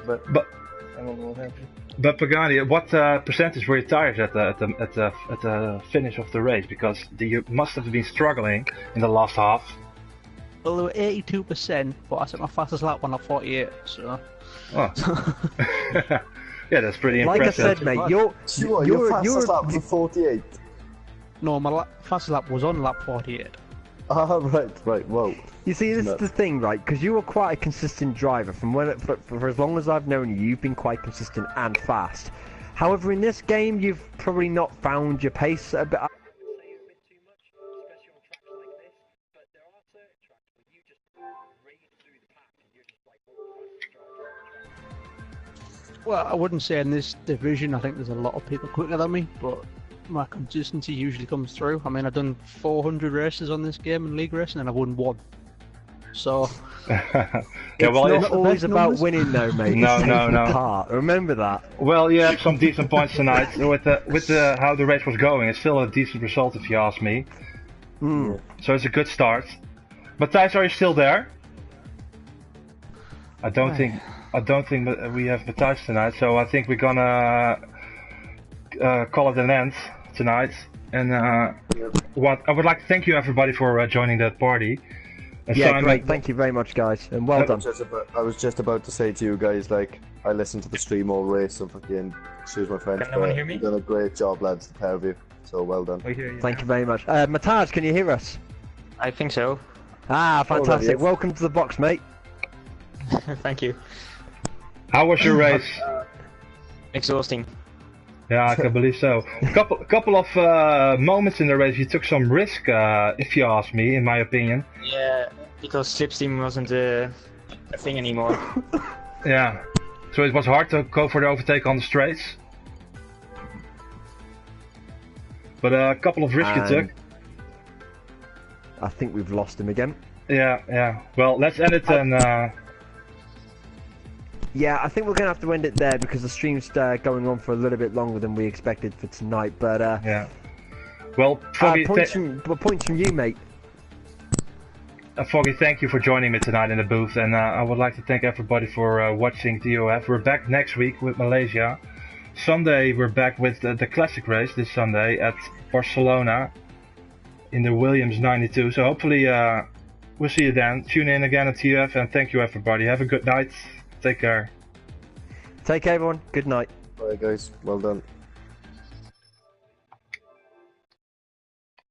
But I don't know what happened. But Pagani, what percentage were your tires at the finish of the race? Because you must have been struggling in the last half. Well, they were 82%, but I set my fastest lap on at 48. So. Oh. Yeah, that's pretty impressive. Like I said, mate, your fastest lap was 48. No, my fastest lap was on lap 48. Ah, right, whoa. You see, this is the thing, right? Because you were quite a consistent driver. For as long as I've known you, you've been quite consistent and fast. However, in this game, you've probably not found your pace a bit. Well, I wouldn't say in this division. I think there's a lot of people quicker than me, but my consistency usually comes through. I mean, I've done 400 races on this game in league racing, and I've won 1. So it's not always about winning, though, mate. No. Part. Remember that. Well, you had some decent points tonight with how the race was going. It's still a decent result, if you ask me. So it's a good start. But Thijs, are you still there? I don't think that we have Matthijs tonight, so I think we're gonna call it an end tonight. And I would like to thank you everybody for joining that party. And yeah, Simon, great. Thank you very much, guys, and well done. I was just about to say to you guys, like, I listened to the stream all race, so fucking, excuse my French, but you've done a great job, lads, the pair of you. So well done. Thank you very much. Matthijs, can you hear us? I think so. Ah, fantastic. Welcome to the box, mate. Thank you. how was your race? Exhausting. Yeah, I can believe so. A couple of moments in the race, you took some risk, if you ask me, in my opinion. Yeah, because slipstream wasn't a thing anymore. Yeah, so it was hard to go for the overtake on the straights. But a couple of risks you took. I think we've lost him again. Yeah. Well, let's end it then. Yeah, I think we're going to have to end it there because the stream's going on for a little bit longer than we expected for tonight. But yeah. Well, Foggy, points from you, mate. Foggy, thank you for joining me tonight in the booth, and I would like to thank everybody for watching TUF. We're back next week with Malaysia. Sunday we're back with the classic race this Sunday at Barcelona in the Williams 92. So hopefully we'll see you then. Tune in again at TUF, and thank you everybody. Have a good night. Take care. Take care, everyone. Good night. Bye, guys. Well done.